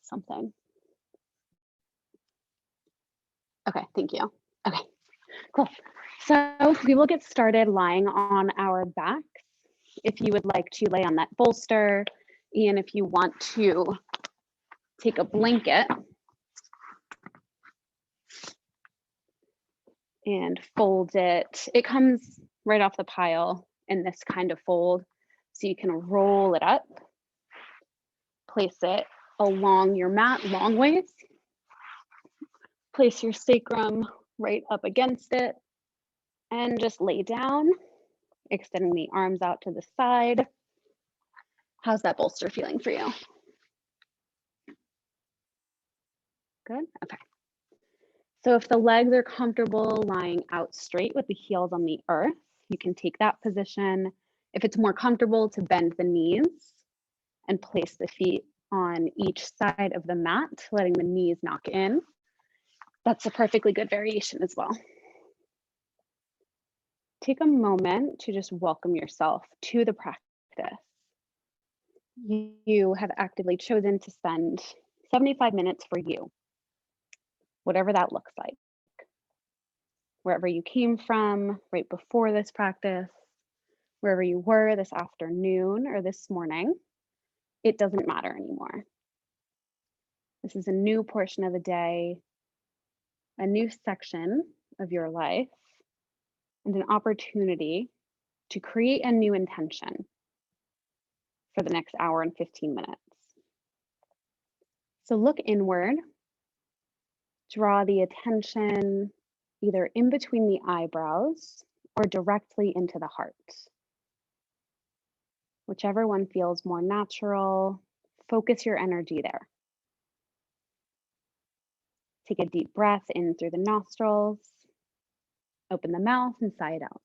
something. Okay, thank you. Okay, cool. So we will get started lying on our backs. If you would like to lay on that bolster, and if you want to take a blanket and fold it. It comes right off the pile in this kind of fold. So you can roll it up, place it along your mat long ways, place your sacrum right up against it, and just lay down, extending the arms out to the side. How's that bolster feeling for you? Good, okay. So if the legs are comfortable lying out straight with the heels on the earth, you can take that position. If it's more comfortable to bend the knees and place the feet on each side of the mat, letting the knees knock in, that's a perfectly good variation as well. Take a moment to just welcome yourself to the practice. You have actively chosen to spend 75 minutes for you, whatever that looks like. Wherever you came from right before this practice, wherever you were this afternoon or this morning, it doesn't matter anymore. This is a new portion of the day, a new section of your life, and an opportunity to create a new intention for the next hour and 15 minutes. So look inward, draw the attention either in between the eyebrows or directly into the heart. Whichever one feels more natural, focus your energy there. Take a deep breath in through the nostrils, open the mouth and sigh it out.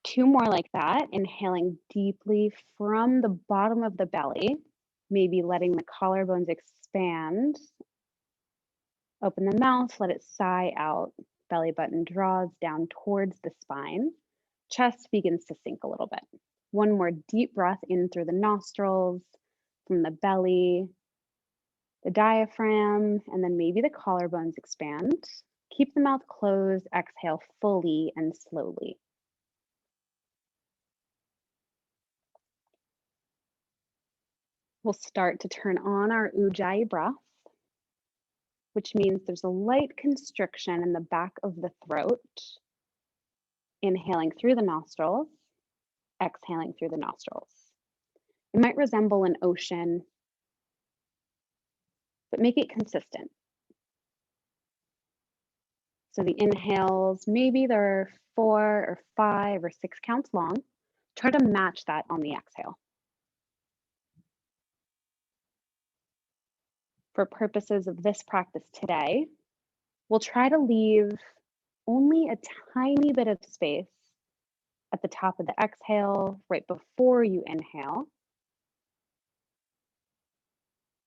2 more like that, inhaling deeply from the bottom of the belly, maybe letting the collarbones expand. Open the mouth, let it sigh out. Belly button draws down towards the spine. Chest begins to sink a little bit. 1 more deep breath in through the nostrils, from the belly, the diaphragm, and then maybe the collarbones expand. Keep the mouth closed, exhale fully and slowly. We'll start to turn on our Ujjayi breath, which means there's a light constriction in the back of the throat. Inhaling through the nostrils, exhaling through the nostrils. It might resemble an ocean, but make it consistent. So the inhales, maybe they're 4 or 5 or 6 counts long. Try to match that on the exhale. For purposes of this practice today, we'll try to leave only a tiny bit of space at the top of the exhale, right before you inhale,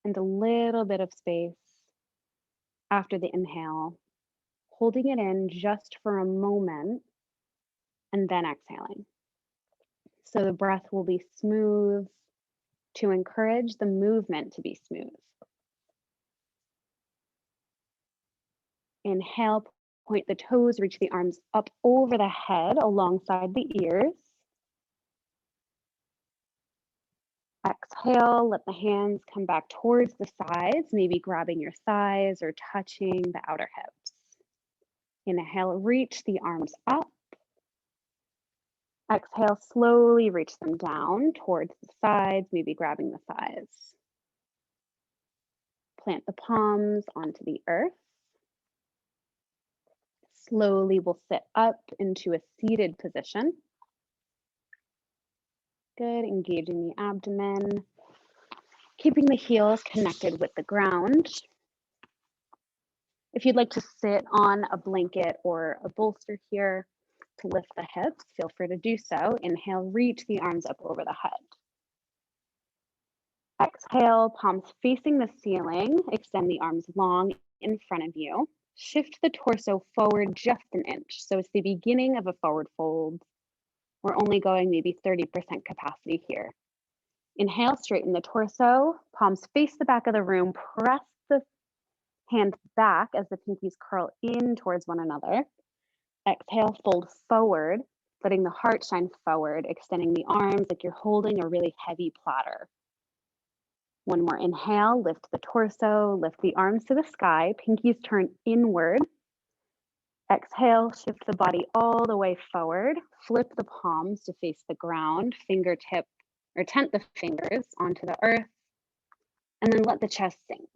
and a little bit of space after the inhale, holding it in just for a moment, and then exhaling. So the breath will be smooth to encourage the movement to be smooth. Inhale, point the toes, reach the arms up over the head alongside the ears. Exhale, let the hands come back towards the sides, maybe grabbing your thighs or touching the outer hips. Inhale, reach the arms up. Exhale, slowly reach them down towards the sides, maybe grabbing the thighs. Plant the palms onto the earth. Slowly we'll sit up into a seated position. Good, engaging the abdomen, keeping the heels connected with the ground. If you'd like to sit on a blanket or a bolster here to lift the hips, feel free to do so. Inhale, reach the arms up over the head. Exhale, palms facing the ceiling, extend the arms long in front of you. Shift the torso forward just an inch. So it's the beginning of a forward fold. We're only going maybe 30% capacity here. Inhale, straighten the torso, palms face the back of the room, press the hands back as the pinkies curl in towards one another. Exhale, fold forward, letting the heart shine forward, extending the arms like you're holding a really heavy platter. One more inhale, lift the torso, lift the arms to the sky, pinkies turn inward. Exhale, shift the body all the way forward, flip the palms to face the ground, fingertip or tent the fingers onto the earth, and then let the chest sink.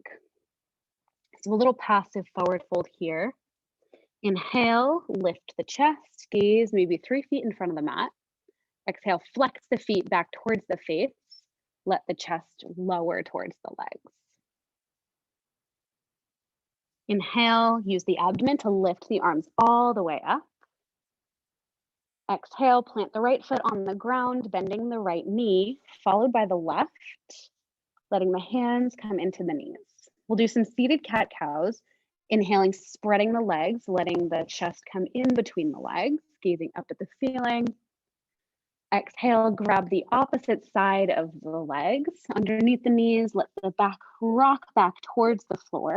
So a little passive forward fold here. Inhale, lift the chest, gaze maybe 3 feet in front of the mat. Exhale, flex the feet back towards the face. Let the chest lower towards the legs. Inhale, use the abdomen to lift the arms all the way up. Exhale, plant the right foot on the ground, bending the right knee, followed by the left, letting the hands come into the knees. We'll do some seated cat-cows. Inhaling, spreading the legs, letting the chest come in between the legs, gazing up at the ceiling. Exhale, grab the opposite side of the legs, underneath the knees, let the back rock back towards the floor,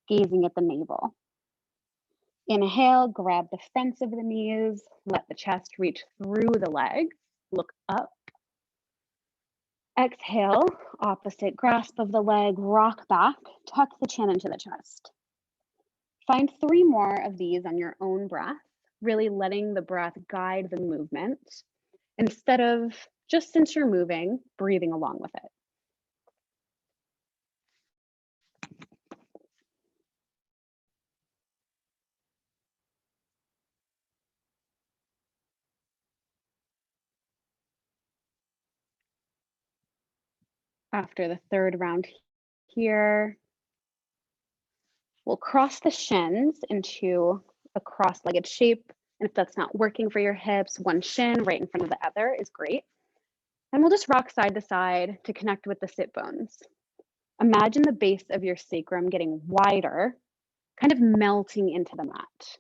gazing at the navel. Inhale, grab the fronts of the knees, let the chest reach through the legs, look up. Exhale, opposite grasp of the leg, rock back, tuck the chin into the chest. Find 3 more of these on your own breath, really letting the breath guide the movement instead of just since you're moving, breathing along with it. After the 3rd round here, we'll cross the shins into a cross-legged shape. And if that's not working for your hips, one shin right in front of the other is great. And we'll just rock side to side to connect with the sit bones. Imagine the base of your sacrum getting wider, kind of melting into the mat.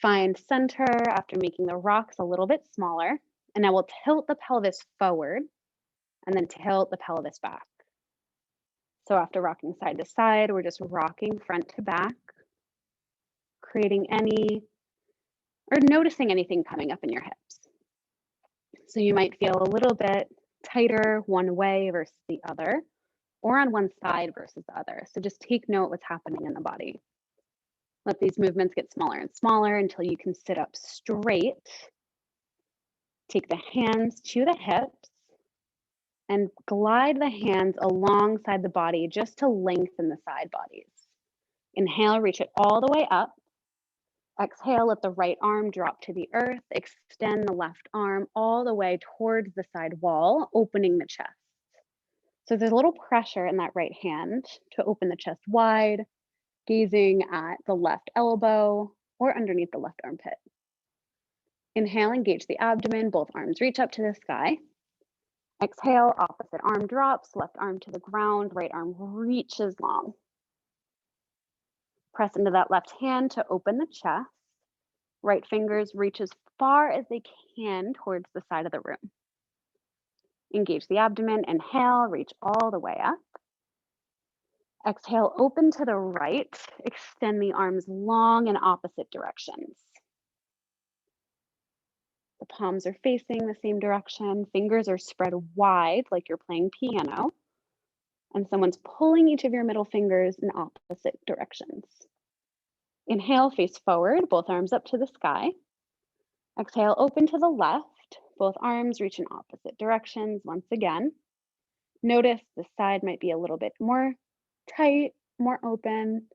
Find center after making the rocks a little bit smaller. And now we'll tilt the pelvis forward and then tilt the pelvis back. So after rocking side to side, we're just rocking front to back, creating any or noticing anything coming up in your hips. So you might feel a little bit tighter one way versus the other, or on one side versus the other. So just take note what's happening in the body. Let these movements get smaller and smaller until you can sit up straight. Take the hands to the hips and glide the hands alongside the body just to lengthen the side bodies. Inhale, reach it all the way up. Exhale, let the right arm drop to the earth. Extend the left arm all the way towards the side wall, opening the chest. So there's a little pressure in that right hand to open the chest wide, gazing at the left elbow or underneath the left armpit. Inhale, engage the abdomen, both arms reach up to the sky. Exhale, opposite arm drops, left arm to the ground, right arm reaches long. Press into that left hand to open the chest. Right fingers reach as far as they can towards the side of the room. Engage the abdomen, inhale, reach all the way up. Exhale, open to the right, extend the arms long in opposite directions. The palms are facing the same direction, fingers are spread wide like you're playing piano, and someone's pulling each of your middle fingers in opposite directions. Inhale, face forward, both arms up to the sky. Exhale, open to the left, both arms reach in opposite directions once again. Notice the side might be a little bit more tight, more open.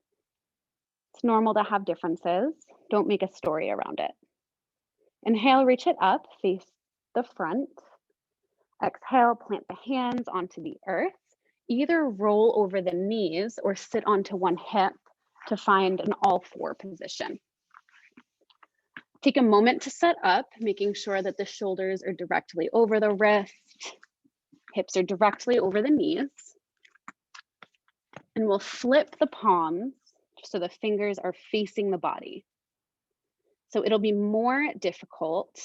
It's normal to have differences. Don't make a story around it. Inhale, reach it up, face the front. Exhale, plant the hands onto the earth. Either roll over the knees or sit onto one hip to find an all-four position. Take a moment to set up, making sure that the shoulders are directly over the wrist, hips are directly over the knees. And we'll flip the palms so the fingers are facing the body. So it'll be more difficult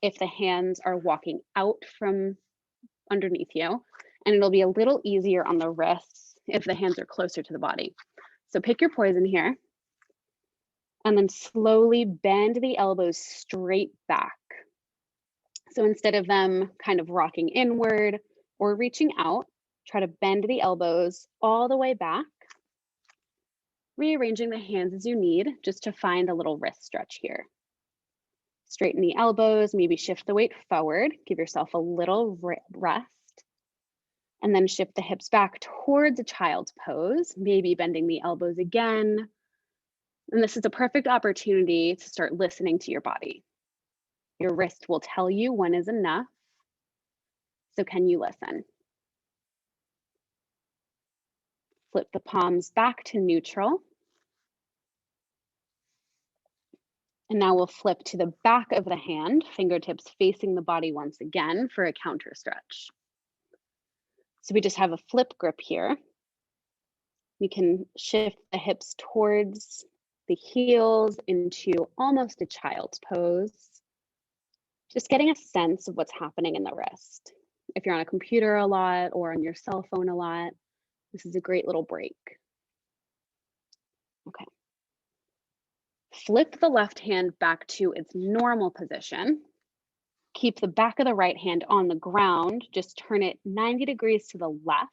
if the hands are walking out from underneath you, and it'll be a little easier on the wrists if the hands are closer to the body. So pick your poison here, and then slowly bend the elbows straight back. So instead of them kind of rocking inward or reaching out, try to bend the elbows all the way back, rearranging the hands as you need just to find a little wrist stretch here. Straighten the elbows, maybe shift the weight forward, give yourself a little rest, and then shift the hips back towards a child's pose, maybe bending the elbows again. And this is a perfect opportunity to start listening to your body. Your wrist will tell you when is enough. So can you listen? Flip the palms back to neutral. And now we'll flip to the back of the hand, fingertips facing the body once again for a counter stretch. So we just have a flip grip here. We can shift the hips towards the heels into almost a child's pose. Just getting a sense of what's happening in the wrist. If you're on a computer a lot or on your cell phone a lot, this is a great little break. Okay. Flip the left hand back to its normal position. Keep the back of the right hand on the ground. Just turn it 90 degrees to the left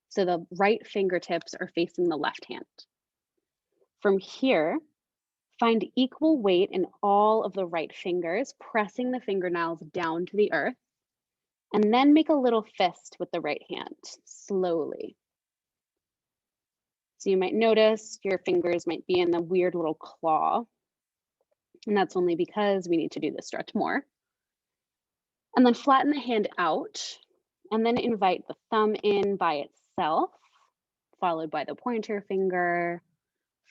so the right fingertips are facing the left hand. From here, find equal weight in all of the right fingers, pressing the fingernails down to the earth, and then make a little fist with the right hand, slowly. So you might notice your fingers might be in the weird little claw, and that's only because we need to do this stretch more. And then flatten the hand out, and then invite the thumb in by itself, followed by the pointer finger,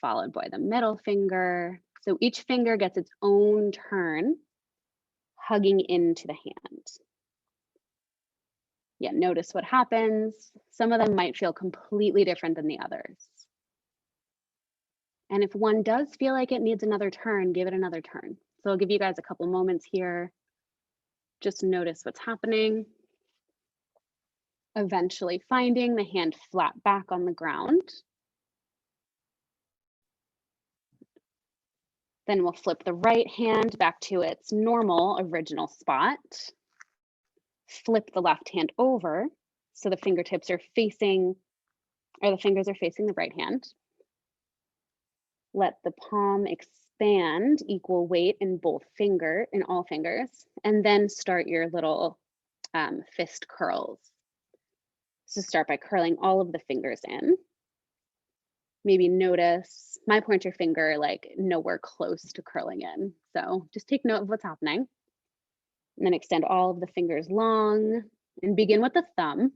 followed by the middle finger. So each finger gets its own turn, hugging into the hand. Yeah, notice what happens. Some of them might feel completely different than the others. And if one does feel like it needs another turn, give it another turn. So I'll give you guys a couple moments here. Just notice what's happening. Eventually finding the hand flat back on the ground. Then we'll flip the right hand back to its normal original spot. Flip the left hand over so the fingertips are facing, or the fingers are facing the right hand. Let the palm expand equal weight in all fingers, and then start your little fist curls. So start by curling all of the fingers in. Maybe notice my pointer finger like nowhere close to curling in. So just take note of what's happening. And then extend all of the fingers long and begin with the thumb,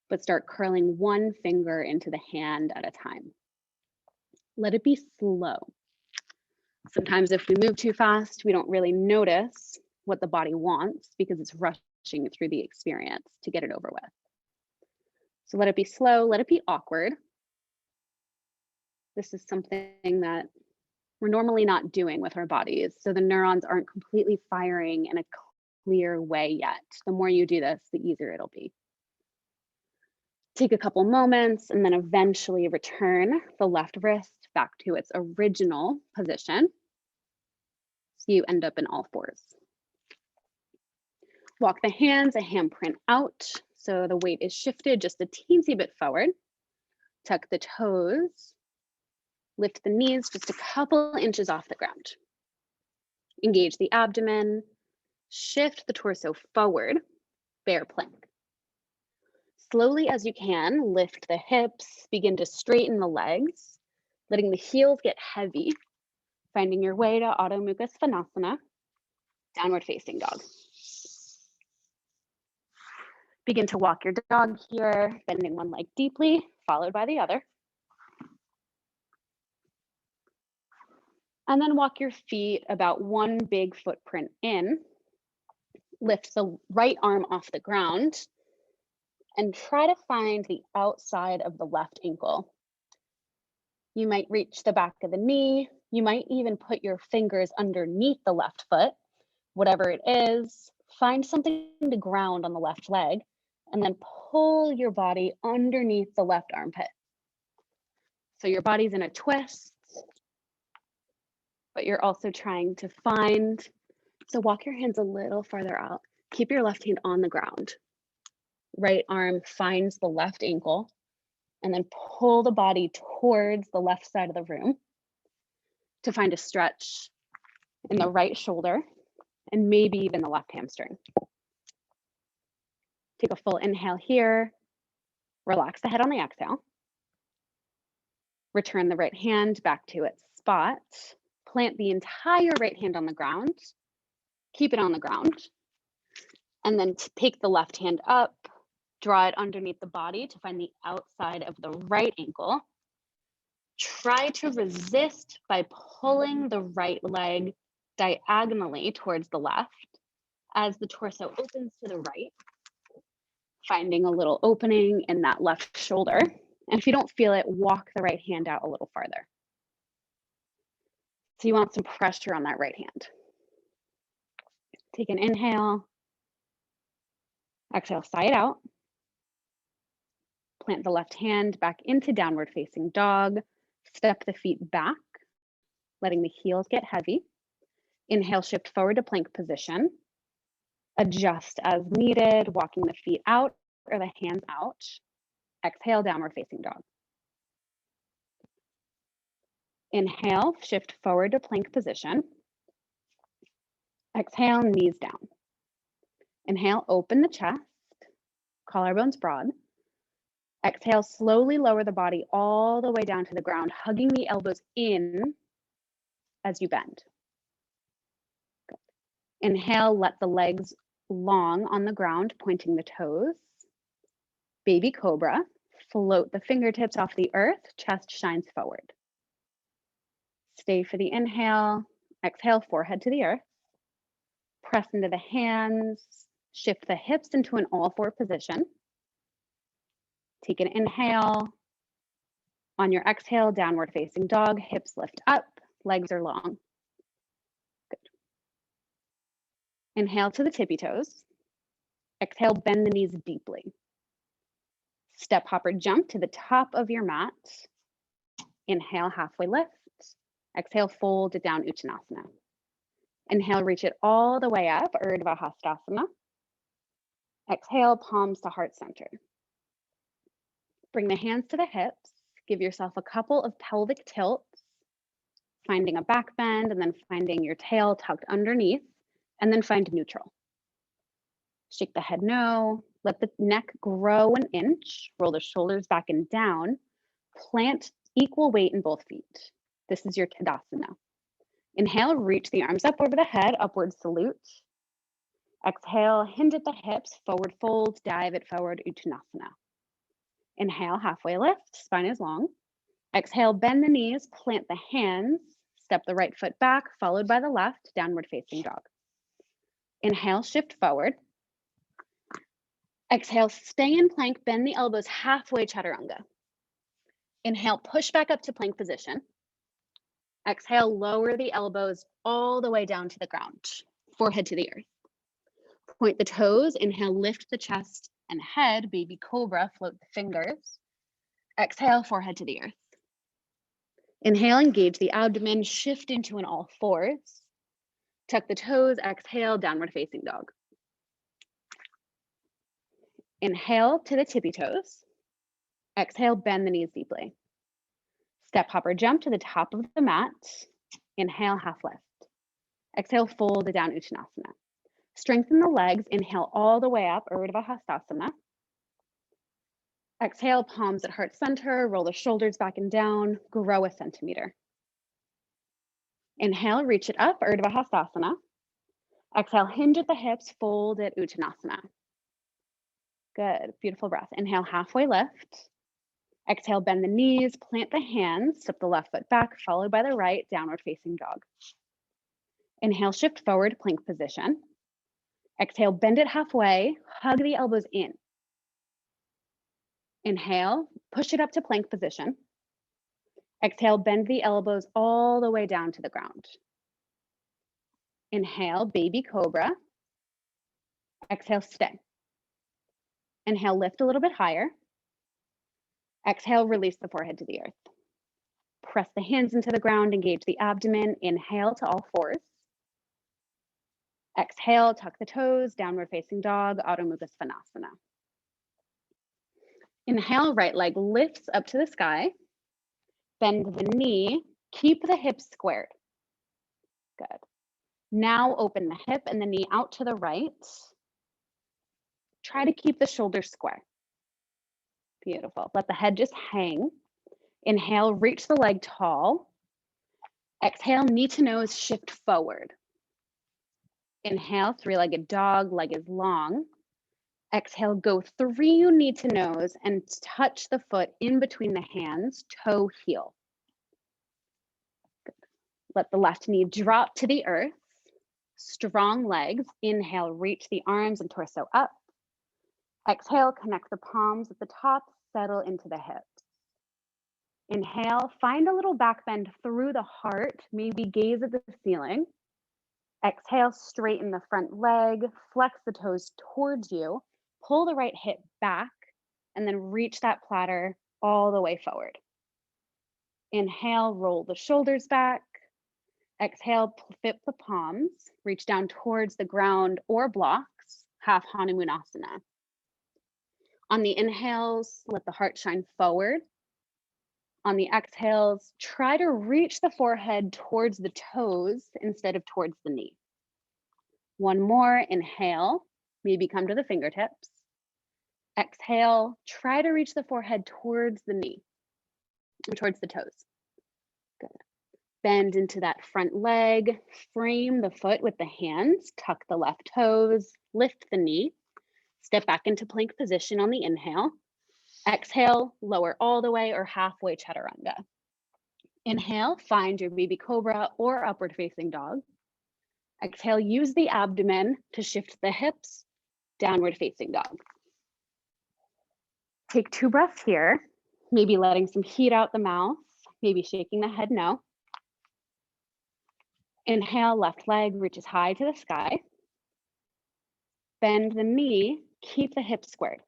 but start curling one finger into the hand at a time. Let it be slow. Sometimes if we move too fast, we don't really notice what the body wants because it's rushing through the experience to get it over with. So let it be slow, let it be awkward. This is something that we're normally not doing with our bodies. So the neurons aren't completely firing in a clear way yet. The more you do this, the easier it'll be. Take a couple moments and then eventually return the left wrist back to its original position. So you end up in all fours. Walk the hands a handprint out. So the weight is shifted just a teensy bit forward. Tuck the toes. Lift the knees just a couple inches off the ground. Engage the abdomen. Shift the torso forward, bear plank. Slowly as you can, lift the hips, begin to straighten the legs, letting the heels get heavy, finding your way to Adho Mukha Svanasana, downward facing dog. Begin to walk your dog here, bending one leg deeply, followed by the other. And then walk your feet about one big footprint in. Lift the right arm off the ground and try to find the outside of the left ankle. You might reach the back of the knee. You might even put your fingers underneath the left foot, whatever it is. Find something to ground on the left leg And then pull your body underneath the left armpit. So your body's in a twist, but you're also trying to find, so walk your hands a little farther out. Keep your left hand on the ground. Right arm finds the left ankle, and then pull the body towards the left side of the room to find a stretch in the right shoulder and maybe even the left hamstring. Take a full inhale here. Relax the head on the exhale. Return the right hand back to its spot. Plant the entire right hand on the ground. Keep it on the ground. And then take the left hand up, draw it underneath the body to find the outside of the right ankle. Try to resist by pulling the right leg diagonally towards the left as the torso opens to the right, finding a little opening in that left shoulder. And if you don't feel it, walk the right hand out a little farther. So you want some pressure on that right hand. Take an inhale. Exhale, sigh it out. Plant the left hand back into downward facing dog. Step the feet back, letting the heels get heavy. Inhale, shift forward to plank position. Adjust as needed, walking the feet out or the hands out. Exhale, downward facing dog. Inhale, shift forward to plank position. Exhale, knees down. Inhale, open the chest, collarbones broad. Exhale, slowly lower the body all the way down to the ground, hugging the elbows in as you bend. Good. Inhale, let the legs long on the ground, pointing the toes. Baby cobra, float the fingertips off the earth, chest shines forward. Stay for the inhale. Exhale, forehead to the earth. Press into the hands, shift the hips into an all-four position. Take an inhale. On your exhale, downward facing dog, hips lift up, legs are long. Good. Inhale to the tippy toes. Exhale, bend the knees deeply. Step hopper jump to the top of your mat. Inhale, halfway lift. Exhale, fold it down, Uttanasana. Inhale, reach it all the way up, Urdhva Hastasana. Exhale, palms to heart center. Bring the hands to the hips. Give yourself a couple of pelvic tilts, finding a back bend and then finding your tail tucked underneath, and then find neutral. Shake the head no, let the neck grow an inch, roll the shoulders back and down, plant equal weight in both feet. This is your Tadasana. Inhale, reach the arms up over the head, upward salute. Exhale, hinge at the hips, forward fold, dive it forward, Uttanasana. Inhale, halfway lift, spine is long. Exhale, bend the knees, plant the hands, step the right foot back, followed by the left, downward facing dog. Inhale, shift forward. Exhale, stay in plank, bend the elbows halfway, Chaturanga. Inhale, push back up to plank position. Exhale, lower the elbows all the way down to the ground, forehead to the earth. Point the toes, inhale, lift the chest and head, baby cobra, float the fingers. Exhale, forehead to the earth. Inhale, engage the abdomen, shift into an all fours. Tuck the toes, exhale, downward facing dog. Inhale to the tippy toes. Exhale, bend the knees deeply. Step hopper jump to the top of the mat. Inhale, half lift. Exhale, fold it down, Uttanasana. Strengthen the legs, inhale all the way up, Urdhva Hastasana. Exhale, palms at heart center, roll the shoulders back and down, grow a centimeter. Inhale, reach it up, Urdhva Hastasana. Exhale, hinge at the hips, fold it, Uttanasana. Good, beautiful breath. Inhale, halfway lift. Exhale, bend the knees, plant the hands, step the left foot back, followed by the right, downward facing dog. Inhale, shift forward, plank position. Exhale, bend it halfway, hug the elbows in. Inhale, push it up to plank position. Exhale, bend the elbows all the way down to the ground. Inhale, baby cobra. Exhale, stay. Inhale, lift a little bit higher. Exhale, release the forehead to the earth. Press the hands into the ground, engage the abdomen. Inhale to all fours. Exhale, tuck the toes, downward facing dog, Adho Mukha Svanasana. Inhale, right leg lifts up to the sky. Bend the knee, keep the hips squared. Good. Now open the hip and the knee out to the right. Try to keep the shoulders square. Beautiful. Let the head just hang. Inhale, reach the leg tall. Exhale, knee to nose, shift forward. Inhale, three-legged dog, leg is long. Exhale, go through knee to nose and touch the foot in between the hands, toe, heel. Good. Let the left knee drop to the earth. Strong legs. Inhale, reach the arms and torso up. Exhale, connect the palms at the top, settle into the hips. Inhale, find a little back bend through the heart, maybe gaze at the ceiling. Exhale, straighten the front leg, flex the toes towards you, pull the right hip back, and then reach that platter all the way forward. Inhale, roll the shoulders back. Exhale, flip the palms, reach down towards the ground or blocks, half Hanumanasana. On the inhales, let the heart shine forward. On the exhales, try to reach the forehead towards the toes instead of towards the knee. One more, inhale, maybe come to the fingertips. Exhale, try to reach the forehead towards the knee, or towards the toes. Good. Bend into that front leg, frame the foot with the hands, tuck the left toes, lift the knee, step back into plank position on the inhale. Exhale, lower all the way or halfway chaturanga. Inhale, find your baby cobra or upward facing dog. Exhale, use the abdomen to shift the hips, downward facing dog. Take 2 breaths here, maybe letting some heat out the mouth, maybe shaking the head no. Inhale, left leg reaches high to the sky. Bend the knee, keep the hips squared.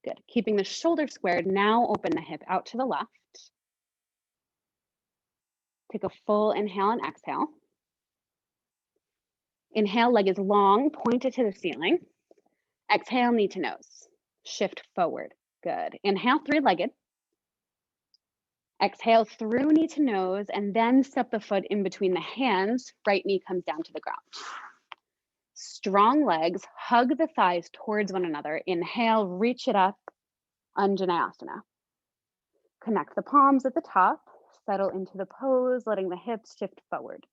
Good. Keeping the shoulder squared, now open the hip out to the left. Take a full inhale and exhale. Inhale, leg is long, pointed to the ceiling. Exhale, knee to nose. Shift forward. Good. Inhale, three-legged. Exhale through knee to nose and then step the foot in between the hands. Right knee comes down to the ground. Strong legs, hug the thighs towards one another. Inhale, reach it up, Anjaneyasana. Connect the palms at the top, settle into the pose, letting the hips shift forward.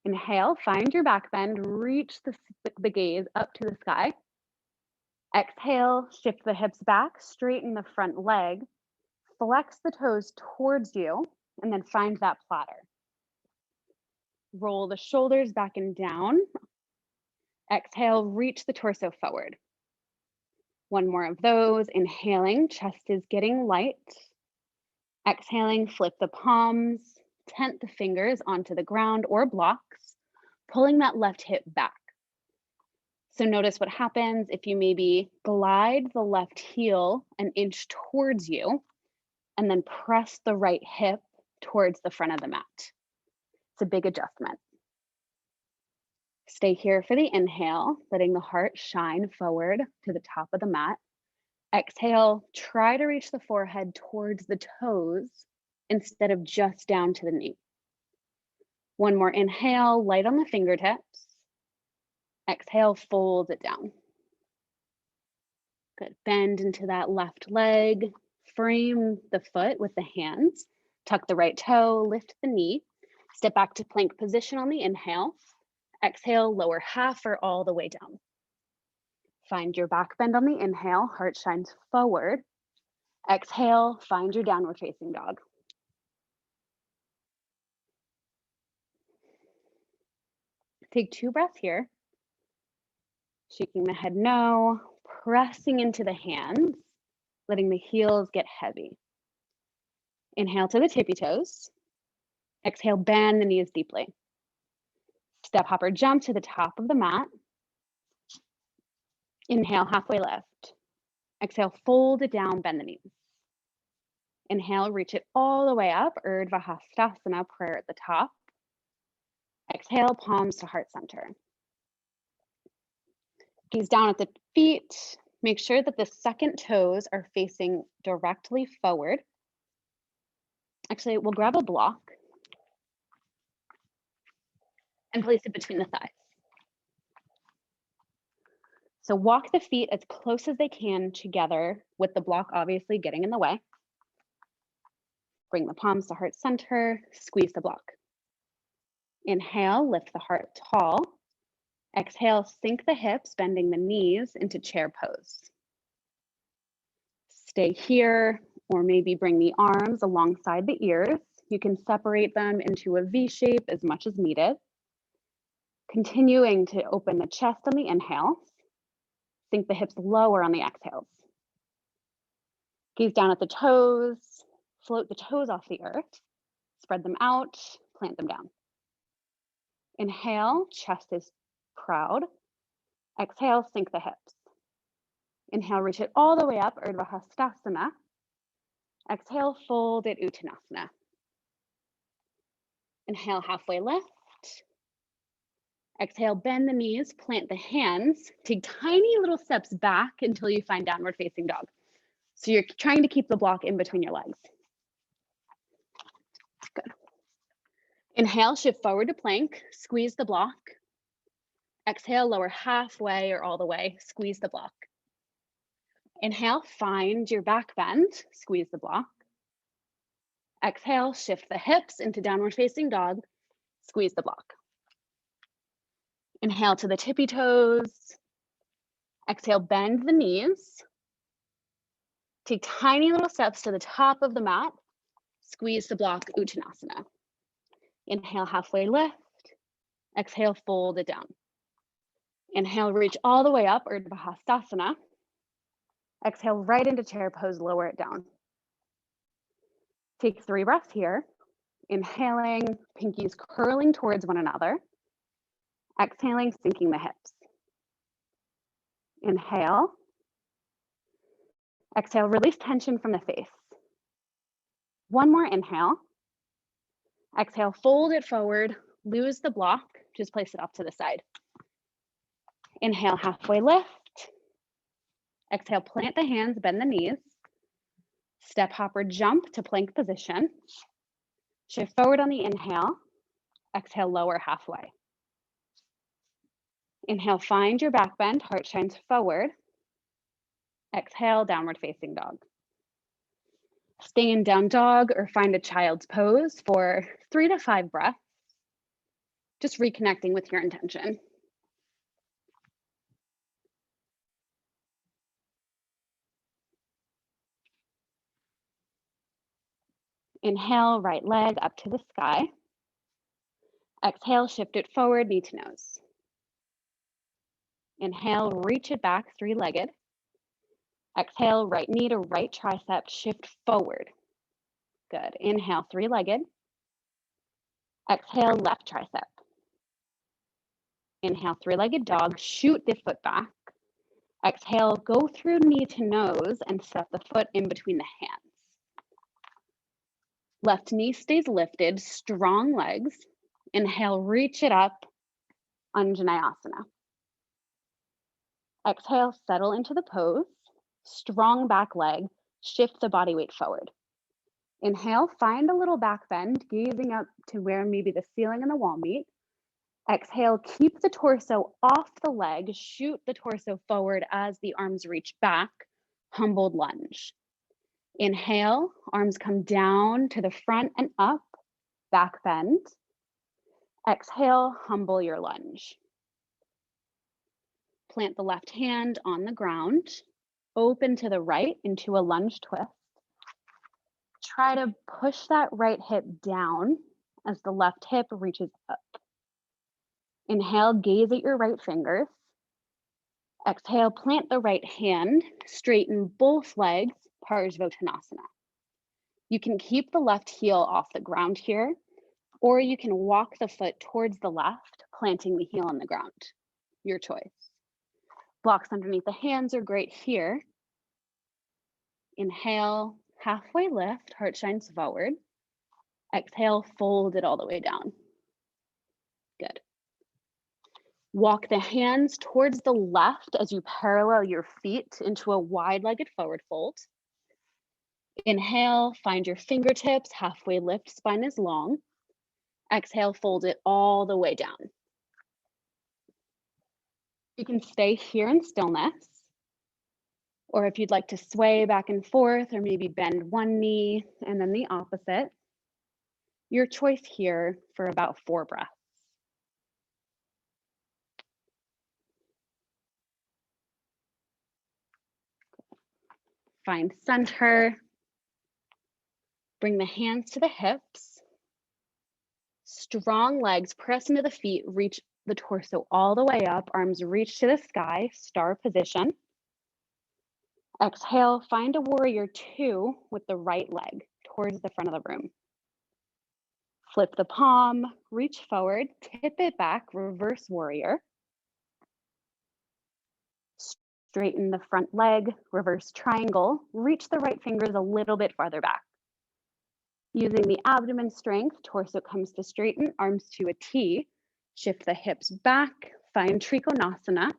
Inhale, find your back bend, reach the gaze up to the sky. Exhale, shift the hips back, straighten the front leg, flex the toes towards you, and then find that platter. Roll the shoulders back and down. Exhale, reach the torso forward. One more of those. Inhaling, chest is getting light. Exhaling, flip the palms, tent the fingers onto the ground or blocks, pulling that left hip back. So notice what happens if you maybe glide the left heel an inch towards you and then press the right hip towards the front of the mat. It's a big adjustment. Stay here for the inhale, letting the heart shine forward to the top of the mat. Exhale, try to reach the forehead towards the toes instead of just down to the knee. One more inhale, light on the fingertips. Exhale, fold it down. Good. Bend into that left leg, frame the foot with the hands, tuck the right toe, lift the knee, step back to plank position on the inhale. Exhale, lower half or all the way down. Find your back bend on the inhale, heart shines forward. Exhale, find your downward facing dog. Take 2 breaths here. Shaking the head no, pressing into the hands, letting the heels get heavy. Inhale to the tippy toes. Exhale, bend the knees deeply. Step hopper jump to the top of the mat. Inhale, halfway lift. Exhale, fold it down, bend the knees. Inhale, reach it all the way up, Urdhva Hastasana, prayer at the top. Exhale, palms to heart center. Gaze down at the feet. Make sure that the second toes are facing directly forward. Actually, we'll grab a block and place it between the thighs. So walk the feet as close as they can together, with the block obviously getting in the way. Bring the palms to heart center, squeeze the block. Inhale, lift the heart tall. Exhale, sink the hips, bending the knees into chair pose. Stay here, or maybe bring the arms alongside the ears. You can separate them into a V shape as much as needed. Continuing to open the chest on the inhale. Sink the hips lower on the exhales. Gaze down at the toes, float the toes off the earth, spread them out, plant them down. Inhale, chest is proud. Exhale, sink the hips. Inhale, reach it all the way up, Urdhva Hastasana. Exhale, fold it, Uttanasana. Inhale, halfway lift. Exhale, bend the knees, plant the hands, take tiny little steps back until you find downward facing dog. So you're trying to keep the block in between your legs. Good. Inhale, shift forward to plank, squeeze the block. Exhale, lower halfway or all the way, squeeze the block. Inhale, find your back bend, squeeze the block. Exhale, shift the hips into downward facing dog, squeeze the block. Inhale to the tippy toes. Exhale, bend the knees. Take tiny little steps to the top of the mat. Squeeze the block, Uttanasana. Inhale, halfway lift. Exhale, fold it down. Inhale, reach all the way up, Urdhva Hastasana. Exhale, right into chair pose, lower it down. Take 3 breaths here. Inhaling, pinkies curling towards one another. Exhaling, sinking the hips. Inhale. Exhale, release tension from the face. One more inhale. Exhale, fold it forward, lose the block, just place it off to the side. Inhale, halfway lift. Exhale, plant the hands, bend the knees. Step, hop, or jump to plank position. Shift forward on the inhale. Exhale, lower halfway. Inhale, find your back bend, heart shines forward. Exhale, downward facing dog. Stay in down dog or find a child's pose for 3 to 5 breaths. Just reconnecting with your intention. Inhale, right leg up to the sky. Exhale, shift it forward, knee to nose. Inhale, reach it back, 3-legged. Exhale, right knee to right tricep, shift forward. Good. Inhale, 3-legged. Exhale, left tricep. Inhale, 3-legged dog, shoot the foot back. Exhale, go through knee to nose and step the foot in between the hands. Left knee stays lifted, strong legs. Inhale, reach it up, Anjaneyasana. Exhale, settle into the pose. Strong back leg, shift the body weight forward. Inhale, find a little back bend, gazing up to where maybe the ceiling and the wall meet. Exhale, keep the torso off the leg, shoot the torso forward as the arms reach back, humbled lunge. Inhale, arms come down to the front and up, back bend. Exhale, humble your lunge. Plant the left hand on the ground, open to the right into a lunge twist. Try to push that right hip down as the left hip reaches up. Inhale, gaze at your right fingers. Exhale, plant the right hand, straighten both legs, Parsvottanasana. You can keep the left heel off the ground here, or you can walk the foot towards the left, planting the heel on the ground. Your choice. Blocks underneath the hands are great here. Inhale, halfway lift, heart shines forward. Exhale, fold it all the way down. Good. Walk the hands towards the left as you parallel your feet into a wide-legged forward fold. Inhale, find your fingertips, halfway lift, spine is long. Exhale, fold it all the way down. You can stay here in stillness, or if you'd like to sway back and forth, or maybe bend one knee and then the opposite, your choice here for about 4 breaths. Find center. Bring the hands to the hips. Strong legs, press into the feet, reach the torso all the way up, arms reach to the sky, star position. Exhale, find a warrior 2 with the right leg towards the front of the room. Flip the palm, reach forward, tip it back, reverse warrior. Straighten the front leg, reverse triangle, reach the right fingers a little bit farther back. Using the abdomen strength, torso comes to straighten, arms to a T. Shift the hips back, find Trikonasana,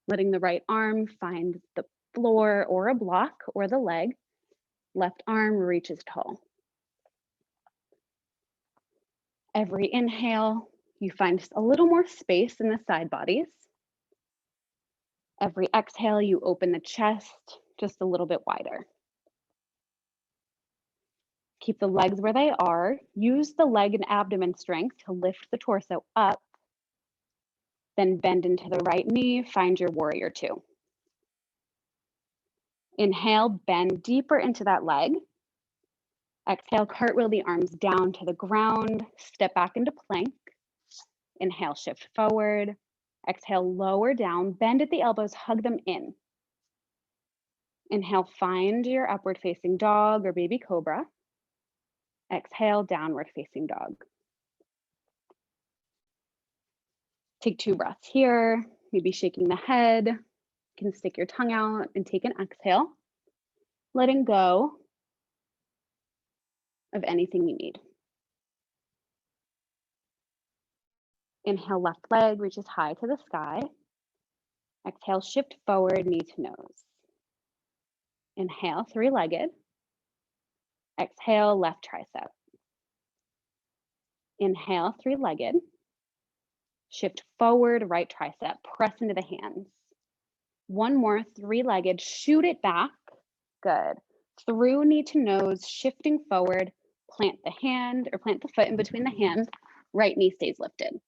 letting the right arm find the floor or a block or the leg. Left arm reaches tall. Every inhale, you find a little more space in the side bodies. Every exhale, you open the chest just a little bit wider. Keep the legs where they are. Use the leg and abdomen strength to lift the torso up. Then bend into the right knee, find your warrior 2. Inhale, bend deeper into that leg. Exhale, cartwheel the arms down to the ground, step back into plank. Inhale, shift forward. Exhale, lower down, bend at the elbows, hug them in. Inhale, find your upward facing dog or baby cobra. Exhale, downward facing dog. Take 2 breaths here, maybe shaking the head. You can stick your tongue out and take an exhale, letting go of anything you need. Inhale, left leg reaches high to the sky. Exhale, shift forward, knee to nose. Inhale, 3-legged. Exhale, left tricep. Inhale, 3-legged. Shift forward, right tricep, press into the hands. One more, 3-legged, shoot it back. Good. Through knee to nose, shifting forward, plant the hand or plant the foot in between the hands, right knee stays lifted.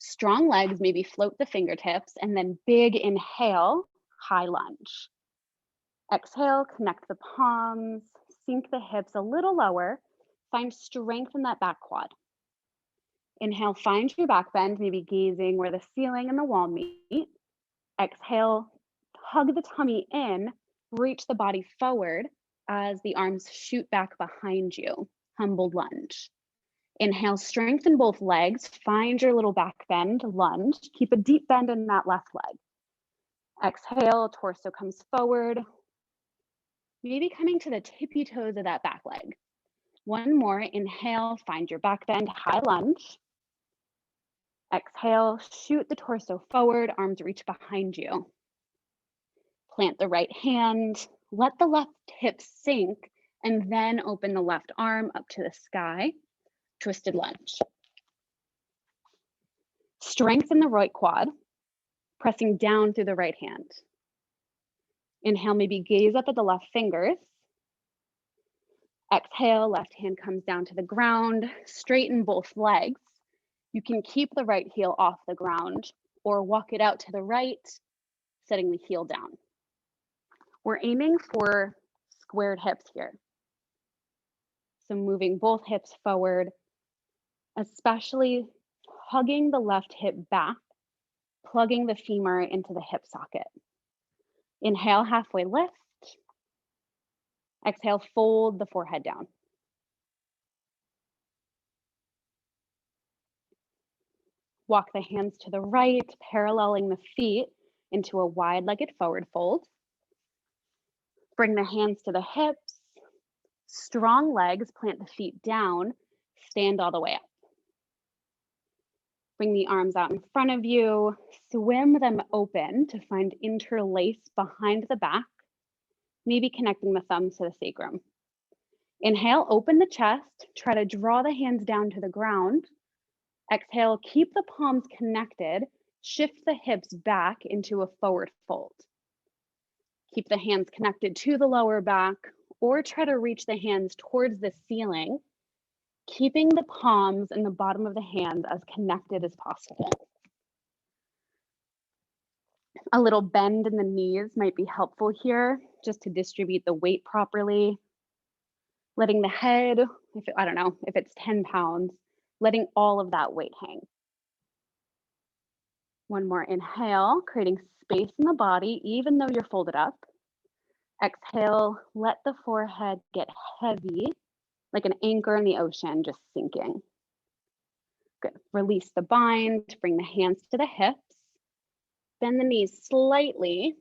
Strong legs, maybe float the fingertips, and then big inhale, high lunge. Exhale, connect the palms, sink the hips a little lower, find strength in that back quad. Inhale, find your back bend, maybe gazing where the ceiling and the wall meet. Exhale, hug the tummy in, reach the body forward as the arms shoot back behind you, humbled lunge. Inhale, strengthen both legs, find your little back bend, lunge, keep a deep bend in that left leg. Exhale, torso comes forward, maybe coming to the tippy toes of that back leg. One more, inhale, find your back bend, high lunge. Exhale, shoot the torso forward, arms reach behind you. Plant the right hand, let the left hip sink, and then open the left arm up to the sky, twisted lunge. Strengthen the right quad, pressing down through the right hand. Inhale, maybe gaze up at the left fingers. Exhale, left hand comes down to the ground, straighten both legs. You can keep the right heel off the ground or walk it out to the right, setting the heel down. We're aiming for squared hips here. So moving both hips forward, especially hugging the left hip back, plugging the femur into the hip socket. Inhale, halfway lift. Exhale, fold the forehead down. Walk the hands to the right, paralleling the feet. into a wide-legged forward fold. Bring the hands to the hips. Strong legs, plant the feet down, stand all the way up. Bring the arms out in front of you, swim them open to find interlace behind the back, maybe connecting the thumbs to the sacrum. Inhale, open the chest, try to draw the hands down to the ground. Exhale, keep the palms connected, shift the hips back into a forward fold. Keep the hands connected to the lower back, or try to reach the hands towards the ceiling, keeping the palms and the bottom of the hands as connected as possible. A little bend in the knees might be helpful here, just to distribute the weight properly. Letting the head, I don't know, if it's 10 pounds, letting all of that weight hang. One more inhale, creating space in the body, even though you're folded up. Exhale, let the forehead get heavy, like an anchor in the ocean, just sinking. Good. Release the bind, bring the hands to the hips, bend the knees slightly,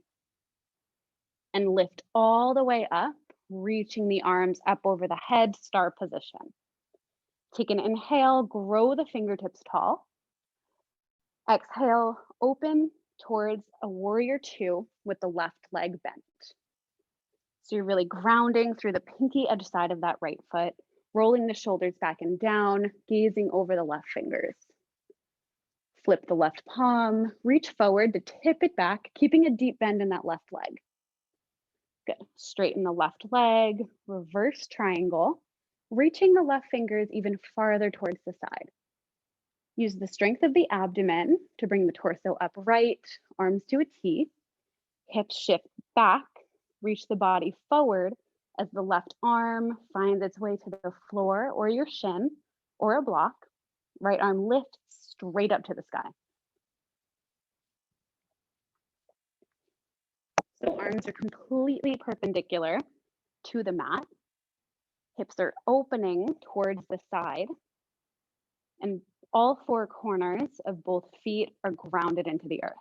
and lift all the way up, reaching the arms up over the head, star position. Take an inhale, grow the fingertips tall. Exhale, open towards a warrior two with the left leg bent. So you're really grounding through the pinky edge side of that right foot, rolling the shoulders back and down, gazing over the left fingers. Flip the left palm, reach forward to tip it back, keeping a deep bend in that left leg. Good. Straighten the left leg, reverse triangle, reaching the left fingers even farther towards the side. Use the strength of the abdomen to bring the torso upright, arms to a T, hips shift back, reach the body forward as the left arm finds its way to the floor or your shin or a block. Right arm lifts straight up to the sky. So arms are completely perpendicular to the mat. Hips are opening towards the side, and all four corners of both feet are grounded into the earth.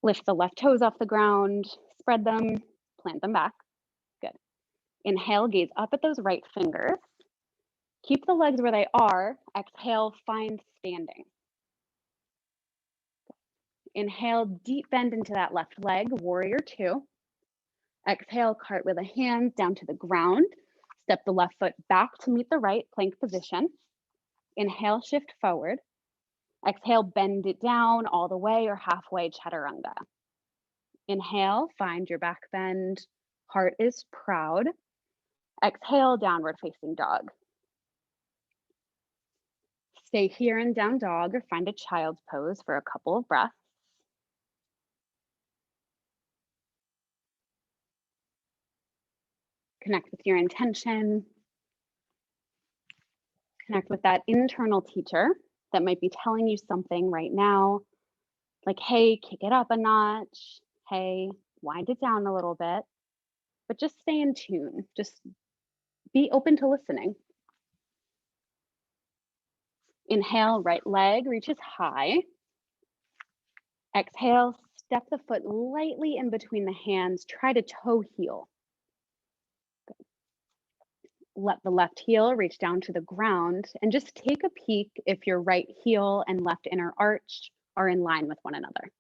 Lift the left toes off the ground, spread them, plant them back. Good. Inhale, gaze up at those right fingers. Keep the legs where they are. Exhale, find standing. Inhale, deep bend into that left leg, warrior two. Exhale, cartwheel the hands down to the ground. Step the left foot back to meet the right, plank position. Inhale, shift forward. Exhale, bend it down all the way or halfway, chaturanga. Inhale, find your back bend. Heart is proud. Exhale, downward facing dog. Stay here in down dog or find a child's pose for a couple of breaths. Connect with your intention. Connect with that internal teacher that might be telling you something right now, like, hey, kick it up a notch. Hey, wind it down a little bit. But just stay in tune. Just be open to listening. Inhale, right leg reaches high. Exhale, step the foot lightly in between the hands. Try to toe heel. Good. Let the left heel reach down to the ground and just take a peek if your right heel and left inner arch are in line with one another.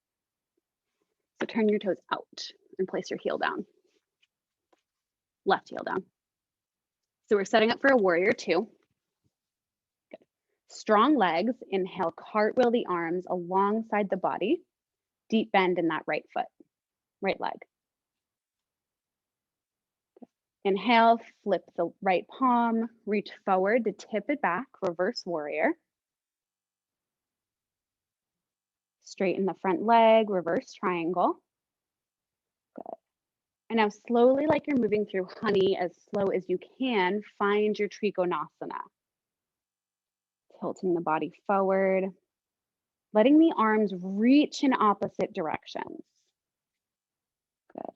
So turn your toes out and place your heel down. Left heel down. So we're setting up for a warrior two. Good. Strong legs. Inhale, cartwheel the arms alongside the body. Deep bend in that right foot, right leg. Inhale, flip the right palm, reach forward to tip it back, reverse warrior. Straighten the front leg, reverse triangle. Good. And now slowly, like you're moving through honey, as slow as you can, find your Trikonasana. Tilting the body forward, letting the arms reach in opposite directions. Good.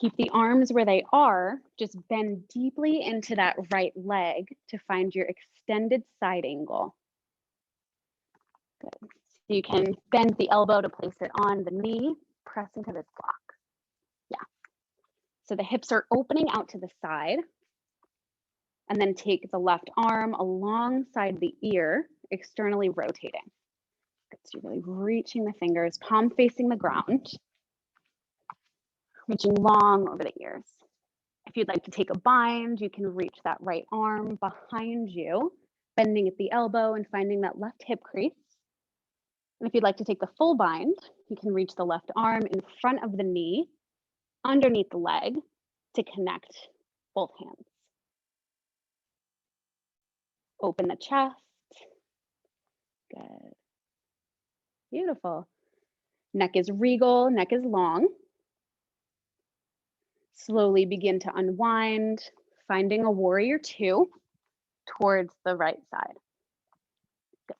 Keep the arms where they are, just bend deeply into that right leg to find your extended side angle. Good. So you can bend the elbow to place it on the knee, press into this block. Yeah. So the hips are opening out to the side, and then take the left arm alongside the ear, externally rotating. So you're really reaching the fingers, palm facing the ground, reaching long over the ears. If you'd like to take a bind, you can reach that right arm behind you, bending at the elbow and finding that left hip crease. And if you'd like to take the full bind, you can reach the left arm in front of the knee, underneath the leg to connect both hands. Open the chest. Good. Beautiful. Neck is regal, neck is long. Slowly begin to unwind, finding a warrior two towards the right side. Good.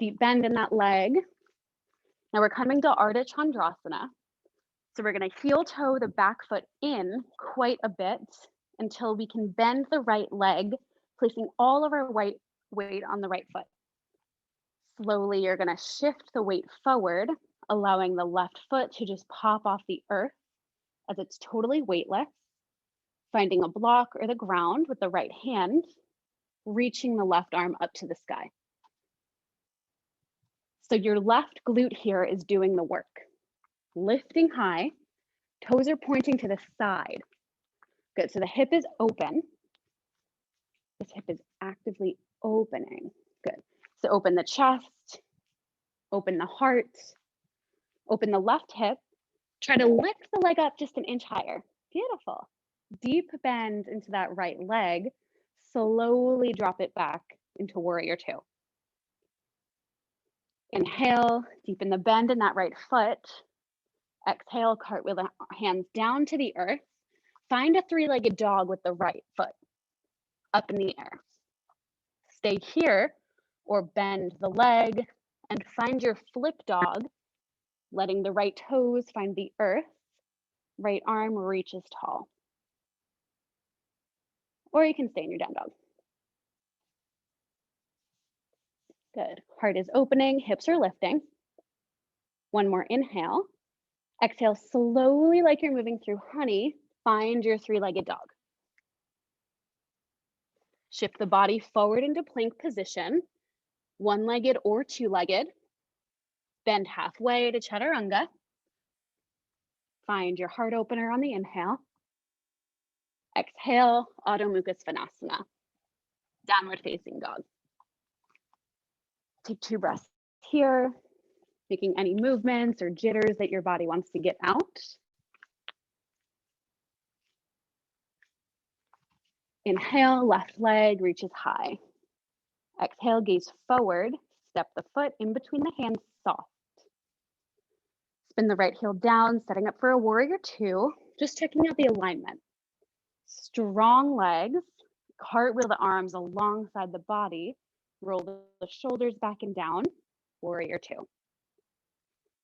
Deep bend in that leg. Now we're coming to Ardha Chandrasana. So we're going to heel toe the back foot in quite a bit until we can bend the right leg, placing all of our weight on the right foot. Slowly, you're going to shift the weight forward, allowing the left foot to just pop off the earth as it's totally weightless, finding a block or the ground with the right hand, reaching the left arm up to the sky. So your left glute here is doing the work. Lifting high, toes are pointing to the side. Good, so the hip is open. This hip is actively opening. Good, so open the chest, open the heart, open the left hip. Try to lift the leg up just an inch higher. Beautiful. Deep bend into that right leg. Slowly drop it back into warrior two. Inhale, deepen the bend in that right foot. Exhale, cartwheel the hands down to the earth. Find a three-legged dog with the right foot up in the air. Stay here or bend the leg and find your flip dog, letting the right toes find the earth. Right arm reaches tall. Or you can stay in your down dog. Good. Heart is opening, hips are lifting. One more inhale. Exhale slowly like you're moving through honey. Find your three-legged dog. Shift the body forward into plank position, one-legged or two-legged. Bend halfway to chaturanga. Find your heart opener on the inhale. Exhale, Adho Mukha Svanasana, downward facing dog. Take 2 breaths here, making any movements or jitters that your body wants to get out. Inhale, left leg reaches high. Exhale, gaze forward, step the foot in between the hands, soft. Spin the right heel down, setting up for a warrior two, just checking out the alignment. Strong legs, cartwheel the arms alongside the body, roll the shoulders back and down, warrior two.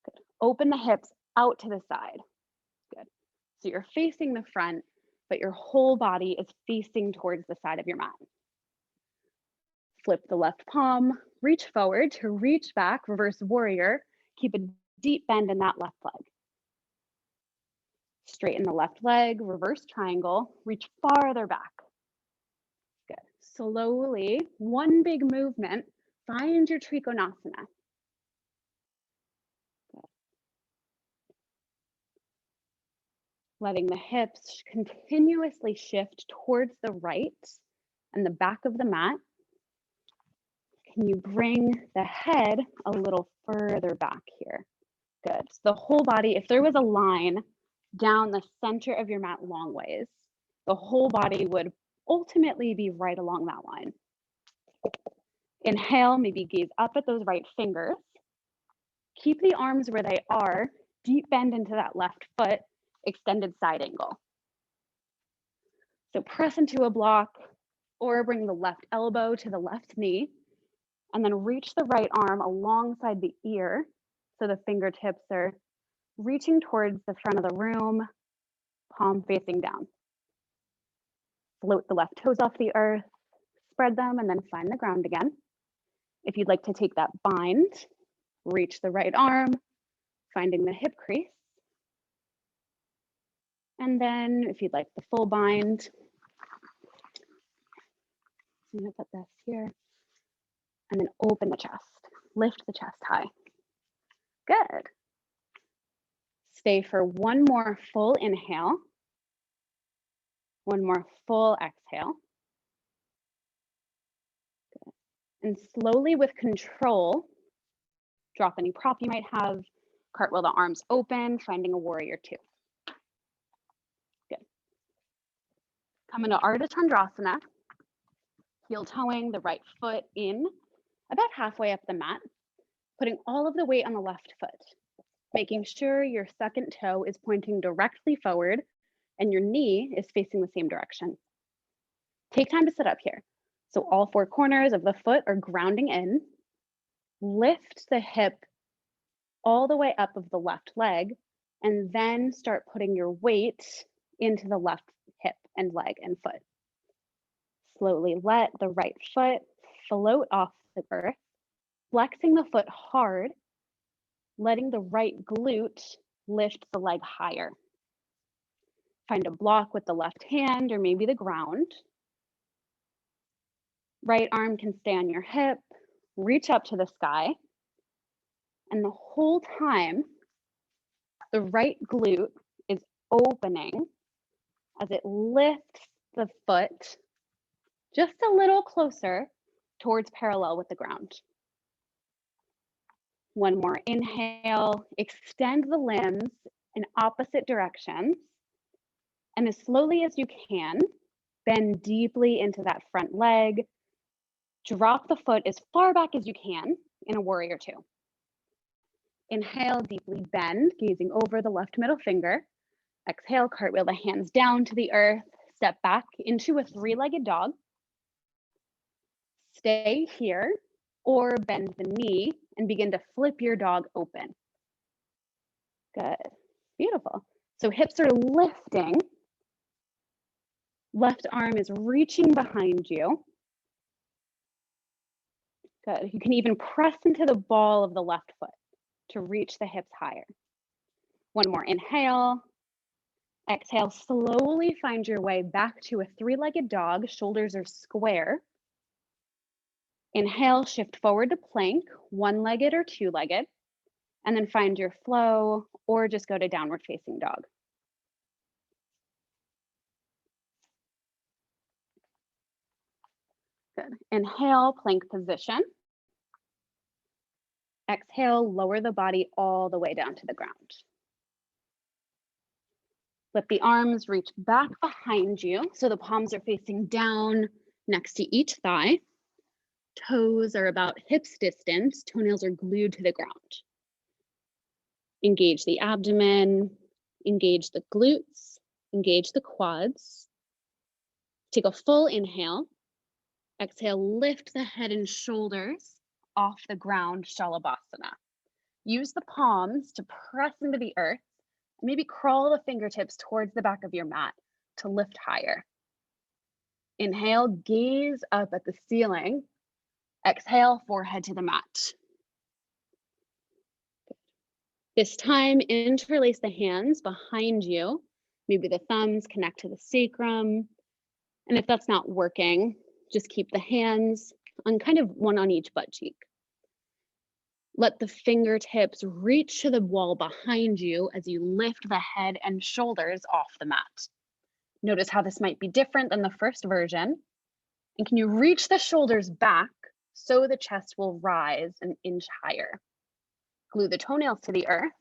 Good. Open the hips out to the side. Good. So you're facing the front, but your whole body is facing towards the side of your mat. Flip the left palm, reach forward to reach back, reverse warrior. Keep a deep bend in that left leg. Straighten the left leg, reverse triangle, reach farther back. Good. Slowly, one big movement, find your Trikonasana. Good. Letting the hips continuously shift towards the right and the back of the mat. Can you bring the head a little further back here? Good. So the whole body, if there was a line down the center of your mat long ways, the whole body would ultimately be right along that line. Inhale, maybe gaze up at those right fingers. Keep the arms where they are, deep bend into that left foot, extended side angle. So press into a block or bring the left elbow to the left knee and then reach the right arm alongside the ear so the fingertips are reaching towards the front of the room, palm facing down. Float the left toes off the earth, spread them, and then find the ground again. If you'd like to take that bind, Reach the right arm, finding the hip crease. And then if you'd like the full bind, I'm gonna put this here, and then open the chest, lift the chest high. Good. Stay for one more full inhale, one more full exhale. Good. And slowly with control, drop any prop you might have, cartwheel the arms open, finding a warrior two. Good. Come into Ardha Chandrasana, heel toeing the right foot in about halfway up the mat, putting all of the weight on the left foot, making sure your second toe is pointing directly forward and your knee is facing the same direction. Take time to sit up here. So all four corners of the foot are grounding in. Lift the hip all the way up of the left leg, and then start putting your weight into the left hip and leg and foot. Slowly let the right foot float off the earth, flexing the foot hard, letting the right glute lift the leg higher. Find a block with the left hand or maybe the ground. Right arm can stay on your hip, reach up to the sky. And the whole time, the right glute is opening as it lifts the foot just a little closer towards parallel with the ground. One more inhale, extend the limbs in opposite directions. And as slowly as you can, bend deeply into that front leg. Drop the foot as far back as you can in a warrior two. Inhale, deeply bend, gazing over the left middle finger. Exhale, cartwheel the hands down to the earth. Step back into a three-legged dog. Stay here or bend the knee and begin to flip your dog open. Good, beautiful. So hips are lifting. Left arm is reaching behind you. Good, you can even press into the ball of the left foot to reach the hips higher. One more inhale. Exhale, slowly find your way back to a three-legged dog. Shoulders are square. Inhale, shift forward to plank, one-legged or two-legged, and then find your flow or just go to downward facing dog. Good. Inhale, plank position. Exhale, lower the body all the way down to the ground. Let the arms reach back behind you so the palms are facing down next to each thigh. Toes are about hips distance, toenails are glued to the ground. Engage the abdomen, engage the glutes, engage the quads. Take a full inhale. Exhale, lift the head and shoulders off the ground, Shalabhasana. Use the palms to press into the earth. Maybe crawl the fingertips towards the back of your mat to lift higher. Inhale, gaze up at the ceiling. Exhale, forehead to the mat. This time, interlace the hands behind you. Maybe the thumbs connect to the sacrum. And if that's not working, just keep the hands on kind of one on each butt cheek. Let the fingertips reach to the wall behind you as you lift the head and shoulders off the mat. Notice how this might be different than the first version. And can you reach the shoulders back so the chest will rise an inch higher? Glue the toenails to the earth.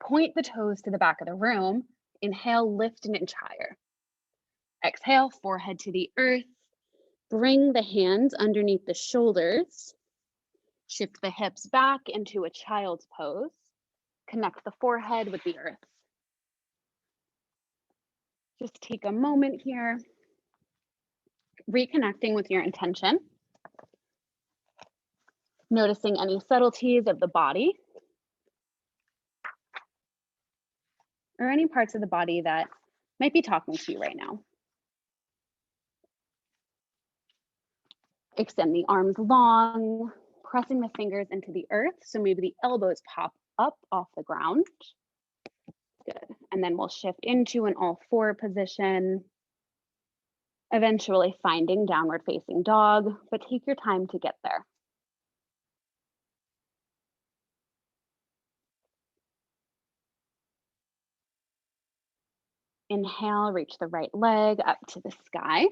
Point the toes to the back of the room. Inhale, lift an inch higher. Exhale, forehead to the earth. Bring the hands underneath the shoulders. Shift the hips back into a child's pose. Connect the forehead with the earth. Just take a moment here, reconnecting with your intention. Noticing any subtleties of the body or any parts of the body that might be talking to you right now. Extend the arms long, pressing the fingers into the earth. So maybe the elbows pop up off the ground. Good. And then we'll shift into an all four position, eventually finding downward facing dog, but take your time to get there. Inhale, reach the right leg up to the sky.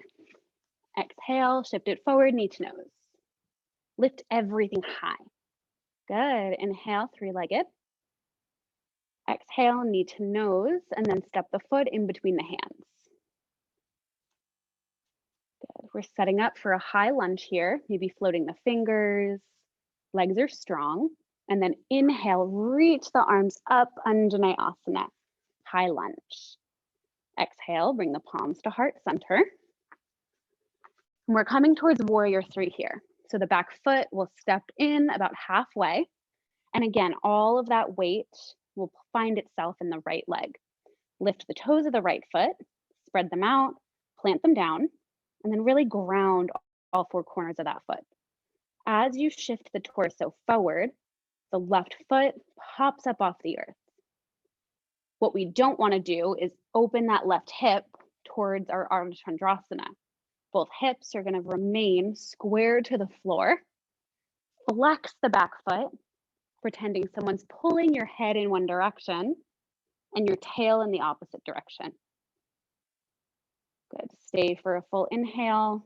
Exhale, shift it forward, knee to nose. Lift everything high. Good. Inhale, three-legged. Exhale, knee to nose, and then step the foot in between the hands. Good. We're setting up for a high lunge here, maybe floating the fingers. Legs are strong. And then inhale, reach the arms up, Anjaneyasana, high lunge. Exhale, bring the palms to heart center. And we're coming towards warrior three here. So the back foot will step in about halfway. And again, all of that weight will find itself in the right leg. Lift the toes of the right foot, spread them out, plant them down, and then really ground all four corners of that foot. As you shift the torso forward, the left foot pops up off the earth. What we don't want to do is open that left hip towards our Ardha Chandrasana. Both hips are going to remain squared to the floor. Flex the back foot, pretending someone's pulling your head in one direction and your tail in the opposite direction. Good. Stay for a full inhale.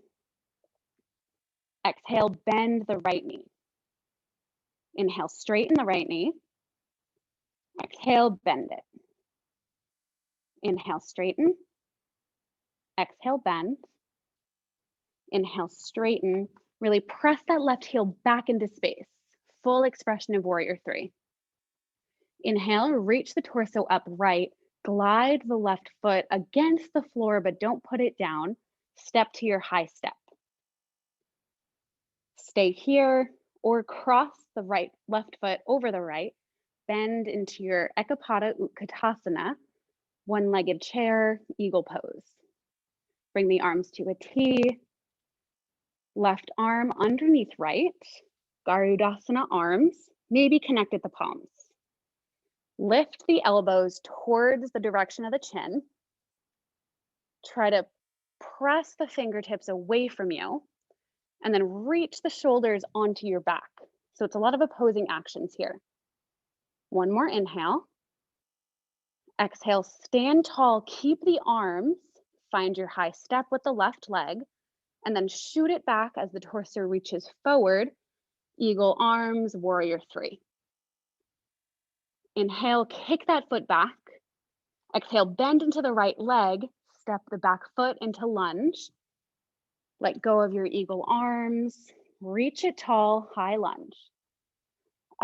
Exhale, bend the right knee. Inhale, straighten the right knee. Exhale, bend it. Inhale, straighten. Exhale, bend. Inhale, straighten. Really press that left heel back into space. Full expression of warrior three. Inhale, reach the torso upright. Glide the left foot against the floor, but don't put it down. Step to your high step. Stay here or cross the left foot over the right. Bend into your Ekapada Utkatasana, one-legged chair, eagle pose. Bring the arms to a T. Left arm underneath right. Garudasana arms, maybe connect at the palms. Lift the elbows towards the direction of the chin. Try to press the fingertips away from you and then reach the shoulders onto your back. So it's a lot of opposing actions here. One more inhale. Exhale, stand tall, keep the arms, find your high step with the left leg, and then shoot it back as the torso reaches forward. Eagle arms, warrior three. Inhale, kick that foot back. Exhale, bend into the right leg, step the back foot into lunge. Let go of your eagle arms, reach it tall, high lunge.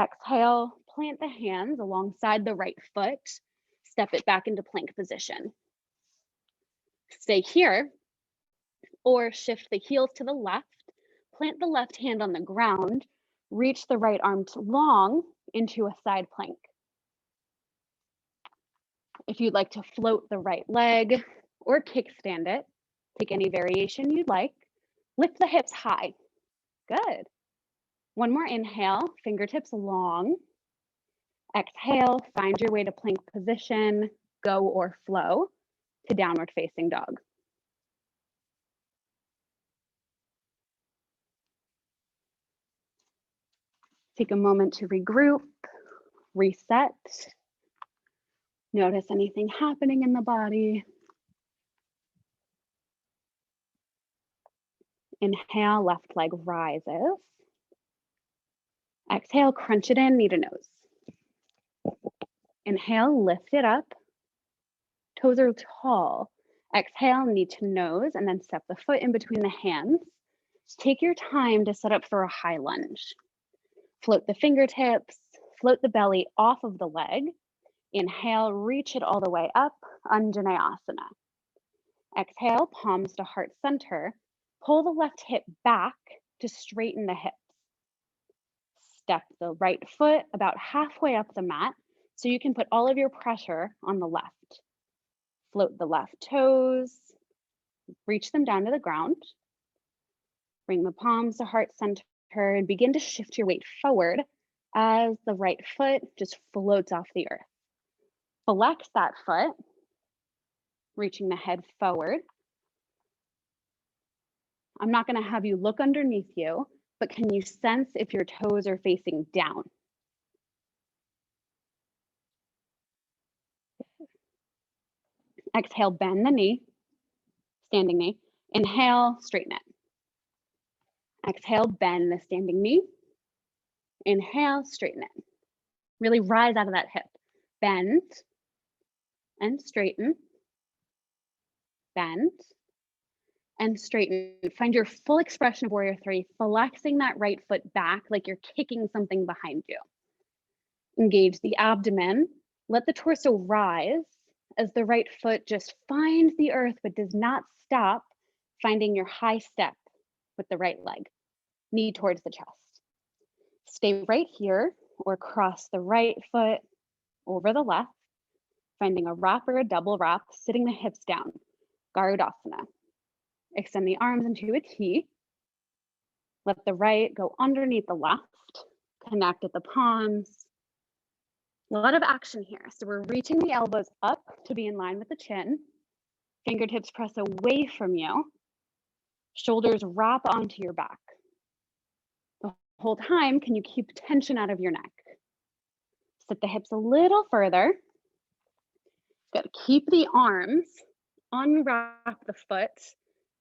Exhale, plant the hands alongside the right foot, step it back into plank position. Stay here, or shift the heels to the left, plant the left hand on the ground, reach the right arm long into a side plank. If you'd like to float the right leg or kickstand it, take any variation you'd like. Lift the hips high. Good. One more inhale, fingertips long. Exhale, find your way to plank position, go or flow to downward facing dog. Take a moment to regroup, reset. Notice anything happening in the body. Inhale, left leg rises. Exhale, crunch it in, knee to nose. Inhale, lift it up. Toes are tall. Exhale, knee to nose, and then step the foot in between the hands. Take your time to set up for a high lunge. Float the fingertips, float the belly off of the leg. Inhale, reach it all the way up, Anjaneyasana. Exhale, palms to heart center. Pull the left hip back to straighten the hips. Step the right foot about halfway up the mat so you can put all of your pressure on the left. Float the left toes, reach them down to the ground. Bring the palms to heart center and begin to shift your weight forward as the right foot just floats off the earth. Flex that foot, reaching the head forward. I'm not going to have you look underneath you, but can you sense if your toes are facing down? Exhale, bend the knee, standing knee. Inhale, straighten it. Exhale, bend the standing knee. Inhale, straighten it. Really rise out of that hip. Bend and straighten. Bend and straighten. Find your full expression of Warrior Three, flexing that right foot back like you're kicking something behind you. Engage the abdomen. Let the torso rise as the right foot just finds the earth but does not stop, finding your high step with the right leg. Knee towards the chest. Stay right here or cross the right foot over the left, finding a wrap or a double wrap, sitting the hips down. Garudasana. Extend the arms into a T. Let the right go underneath the left. Connect at the palms. A lot of action here. So we're reaching the elbows up to be in line with the chin. Fingertips press away from you. Shoulders wrap onto your back. The whole time, can you keep tension out of your neck? Sit the hips a little further. Good. Keep the arms, unwrap the foot,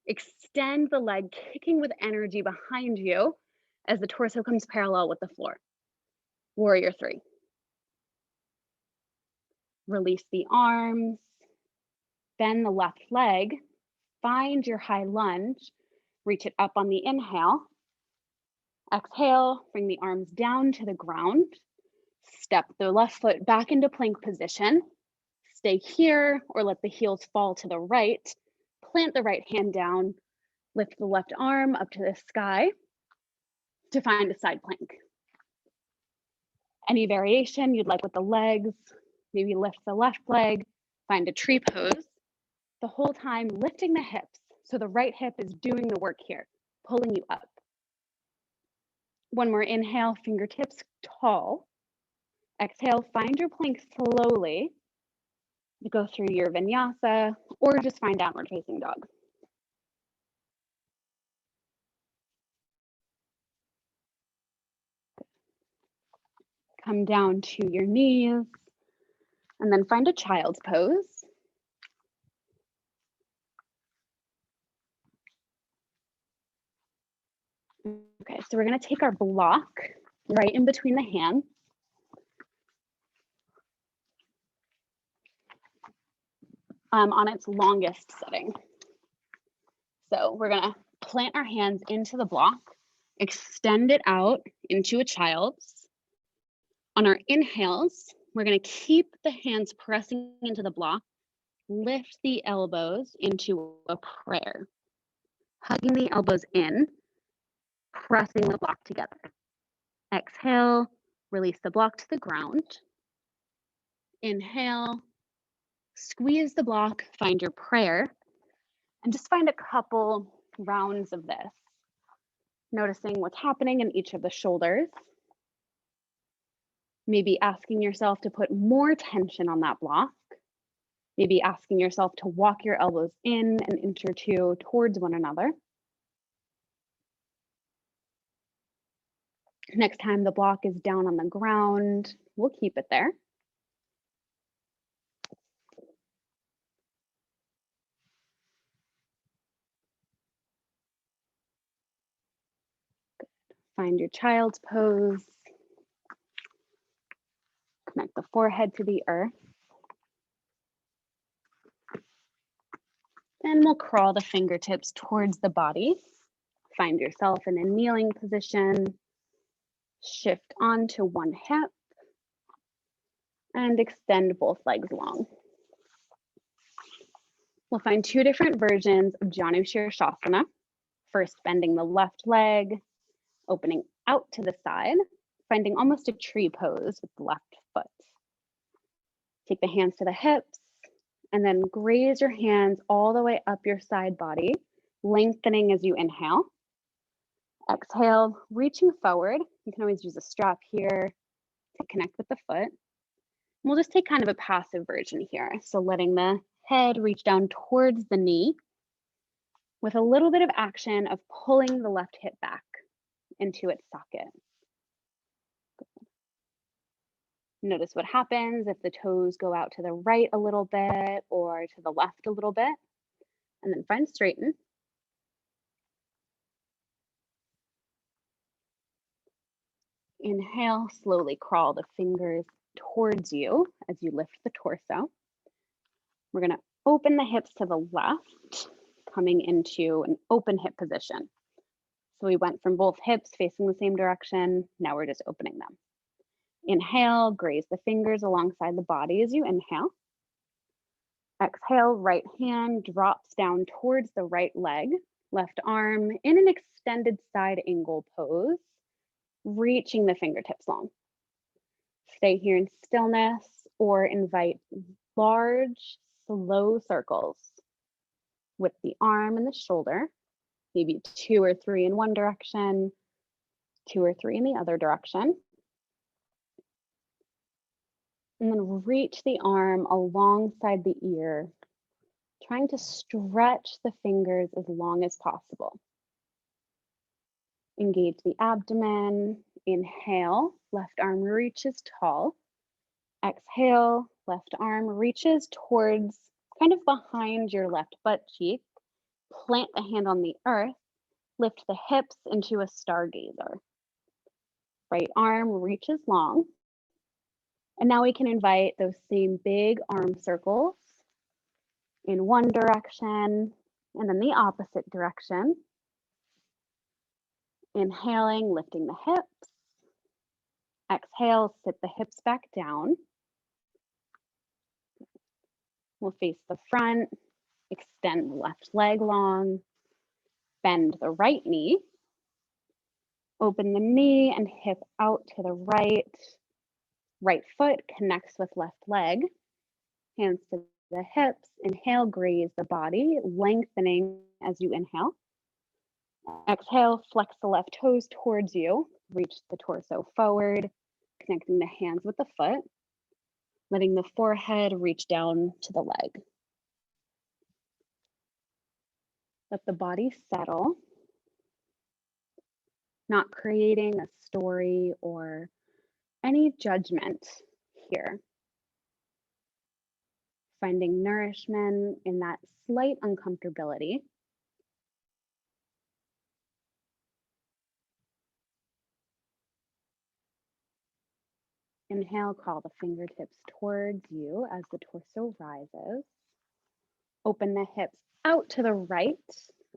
extend the leg, kicking with energy behind you as the torso comes parallel with the floor. Warrior Three. Release the arms, bend the left leg, find your high lunge, reach it up on the inhale. Exhale, bring the arms down to the ground. Step the left foot back into plank position. Stay here or let the heels fall to the right. Plant the right hand down. Lift the left arm up to the sky to find a side plank. Any variation you'd like with the legs, maybe lift the left leg, find a tree pose. The whole time lifting the hips so the right hip is doing the work here, pulling you up. One more inhale, fingertips tall. Exhale, find your plank slowly. Go through your vinyasa or just find downward facing dog. Come down to your knees and then find a child's pose. Okay, so we're going to take our block right in between the hands. On its longest setting. So we're going to plant our hands into the block, extend it out into a child's. On our inhales, we're going to keep the hands pressing into the block, lift the elbows into a prayer, hugging the elbows in, pressing the block together. Exhale, release the block to the ground. Inhale, squeeze the block, find your prayer, and just find a couple rounds of this. Noticing what's happening in each of the shoulders. Maybe asking yourself to put more tension on that block. Maybe asking yourself to walk your elbows in an inch or two towards one another. Next time the block is down on the ground, we'll keep it there. Find your child's pose. Connect the forehead to the earth. Then we'll crawl the fingertips towards the body. Find yourself in a kneeling position. Shift onto one hip and extend both legs long. We'll find two different versions of Janu Shirshasana. First, bending the left leg, opening out to the side, finding almost a tree pose with the left foot. Take the hands to the hips and then graze your hands all the way up your side body, lengthening as you inhale. Exhale, reaching forward. You can always use a strap here to connect with the foot. We'll just take kind of a passive version here. So letting the head reach down towards the knee with a little bit of action of pulling the left hip back into its socket. Notice what happens if the toes go out to the right a little bit or to the left a little bit. And then find straighten. Inhale, slowly crawl the fingers towards you as you lift the torso. We're going to open the hips to the left, coming into an open hip position. So we went from both hips facing the same direction. Now we're just opening them. Inhale, graze the fingers alongside the body as you inhale. Exhale, right hand drops down towards the right leg, left arm in an extended side angle pose, reaching the fingertips long. Stay here in stillness or invite large, slow circles with the arm and the shoulder, maybe 2 or 3 in one direction, 2 or 3 in the other direction. And then reach the arm alongside the ear, trying to stretch the fingers as long as possible. Engage the abdomen. Inhale, left arm reaches tall. Exhale, left arm reaches towards kind of behind your left butt cheek. Plant the hand on the earth. Lift the hips into a stargazer. Right arm reaches long. And now we can invite those same big arm circles in one direction and then the opposite direction. Inhaling, lifting the hips. Exhale, sit the hips back down. We'll face the front, extend the left leg long, bend the right knee, open the knee and hip out to the right. Right foot connects with left leg, hands to the hips. Inhale, graze the body, lengthening as you inhale. Exhale, flex the left toes towards you, reach the torso forward, connecting the hands with the foot, letting the forehead reach down to the leg. Let the body settle, not creating a story or any judgment here. Finding nourishment in that slight uncomfortability. Inhale, crawl the fingertips towards you as the torso rises. Open the hips out to the right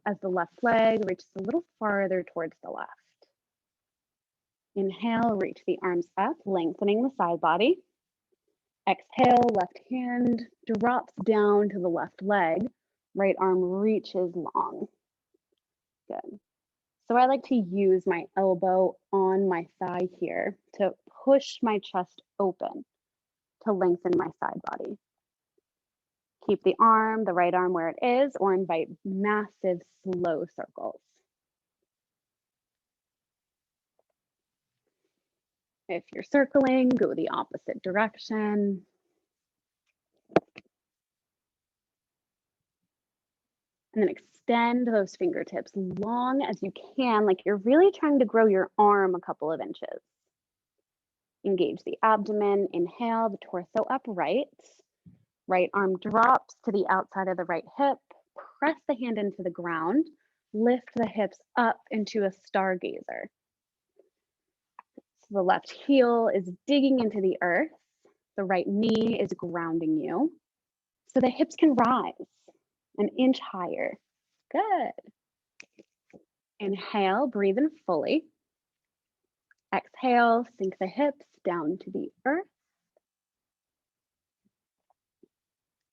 as the left leg reaches a little farther towards the left. Inhale, reach the arms up, lengthening the side body. Exhale, left hand drops down to the left leg. Right arm reaches long. Good. So I like to use my elbow on my thigh here to push my chest open to lengthen my side body. Keep the arm, the right arm where it is, or invite massive slow circles. If you're circling, go the opposite direction. And then extend those fingertips long as you can, like you're really trying to grow your arm a couple of inches. Engage the abdomen. Inhale, the torso upright. Right arm drops to the outside of the right hip. Press the hand into the ground. Lift the hips up into a stargazer. So the left heel is digging into the earth. The right knee is grounding you. So the hips can rise an inch higher. Good. Inhale, breathe in fully. Exhale, sink the hips down to the earth.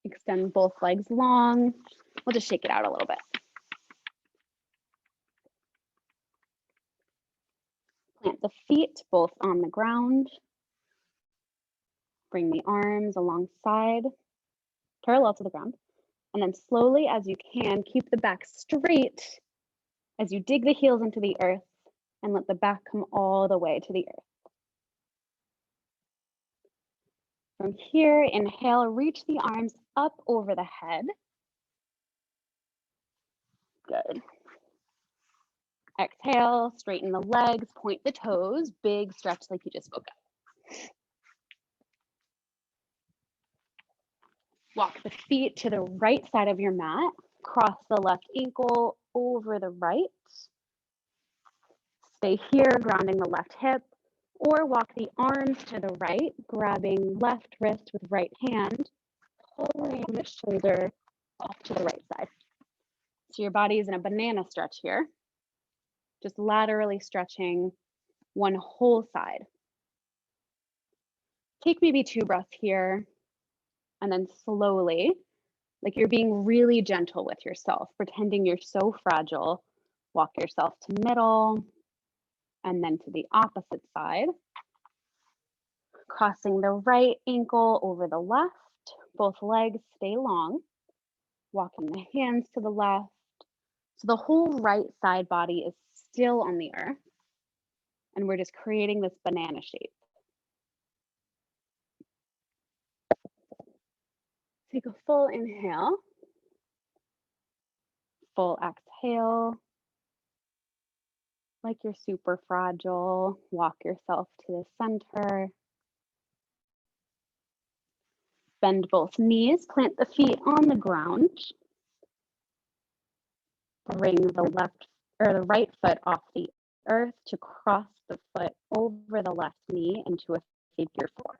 Extend both legs long. We'll just shake it out a little bit. Plant the feet both on the ground. Bring the arms alongside, parallel to the ground. And then slowly as you can, keep the back straight as you dig the heels into the earth. and let the back come all the way to the earth. From here, inhale, reach the arms up over the head. Good. Exhale, straighten the legs, point the toes, big stretch like you just woke up. Walk the feet to the right side of your mat, cross the left ankle over the right. Stay here, grounding the left hip, or walk the arms to the right, grabbing left wrist with right hand, pulling the shoulder off to the right side. So your body is in a banana stretch here, just laterally stretching one whole side. Take maybe 2 breaths here, and then slowly, like you're being really gentle with yourself, pretending you're so fragile, walk yourself to middle, and then to the opposite side. Crossing the right ankle over the left, both legs stay long. Walking the hands to the left. So the whole right side body is still on the earth, and we're just creating this banana shape. Take a full inhale, full exhale. Like you're super fragile, walk yourself to the center. Bend both knees, plant the feet on the ground. Bring the right foot off the earth to cross the foot over the left knee into a figure 4.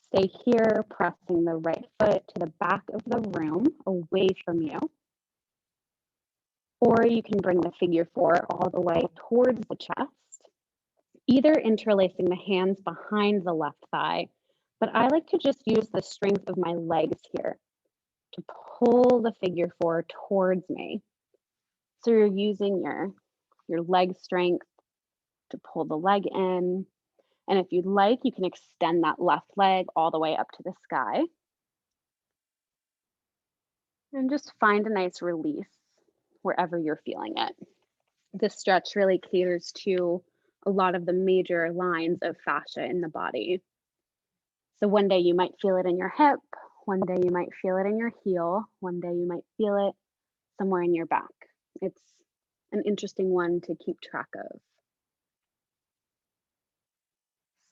Stay here, pressing the right foot to the back of the room, away from you. Or you can bring the figure 4 all the way towards the chest, either interlacing the hands behind the left thigh, but I like to just use the strength of my legs here to pull the figure 4 towards me. So you're using your leg strength to pull the leg in. And if you'd like, you can extend that left leg all the way up to the sky. And just find a nice release wherever you're feeling it. This stretch really caters to a lot of the major lines of fascia in the body. So one day you might feel it in your hip, one day you might feel it in your heel, one day you might feel it somewhere in your back. It's an interesting one to keep track of.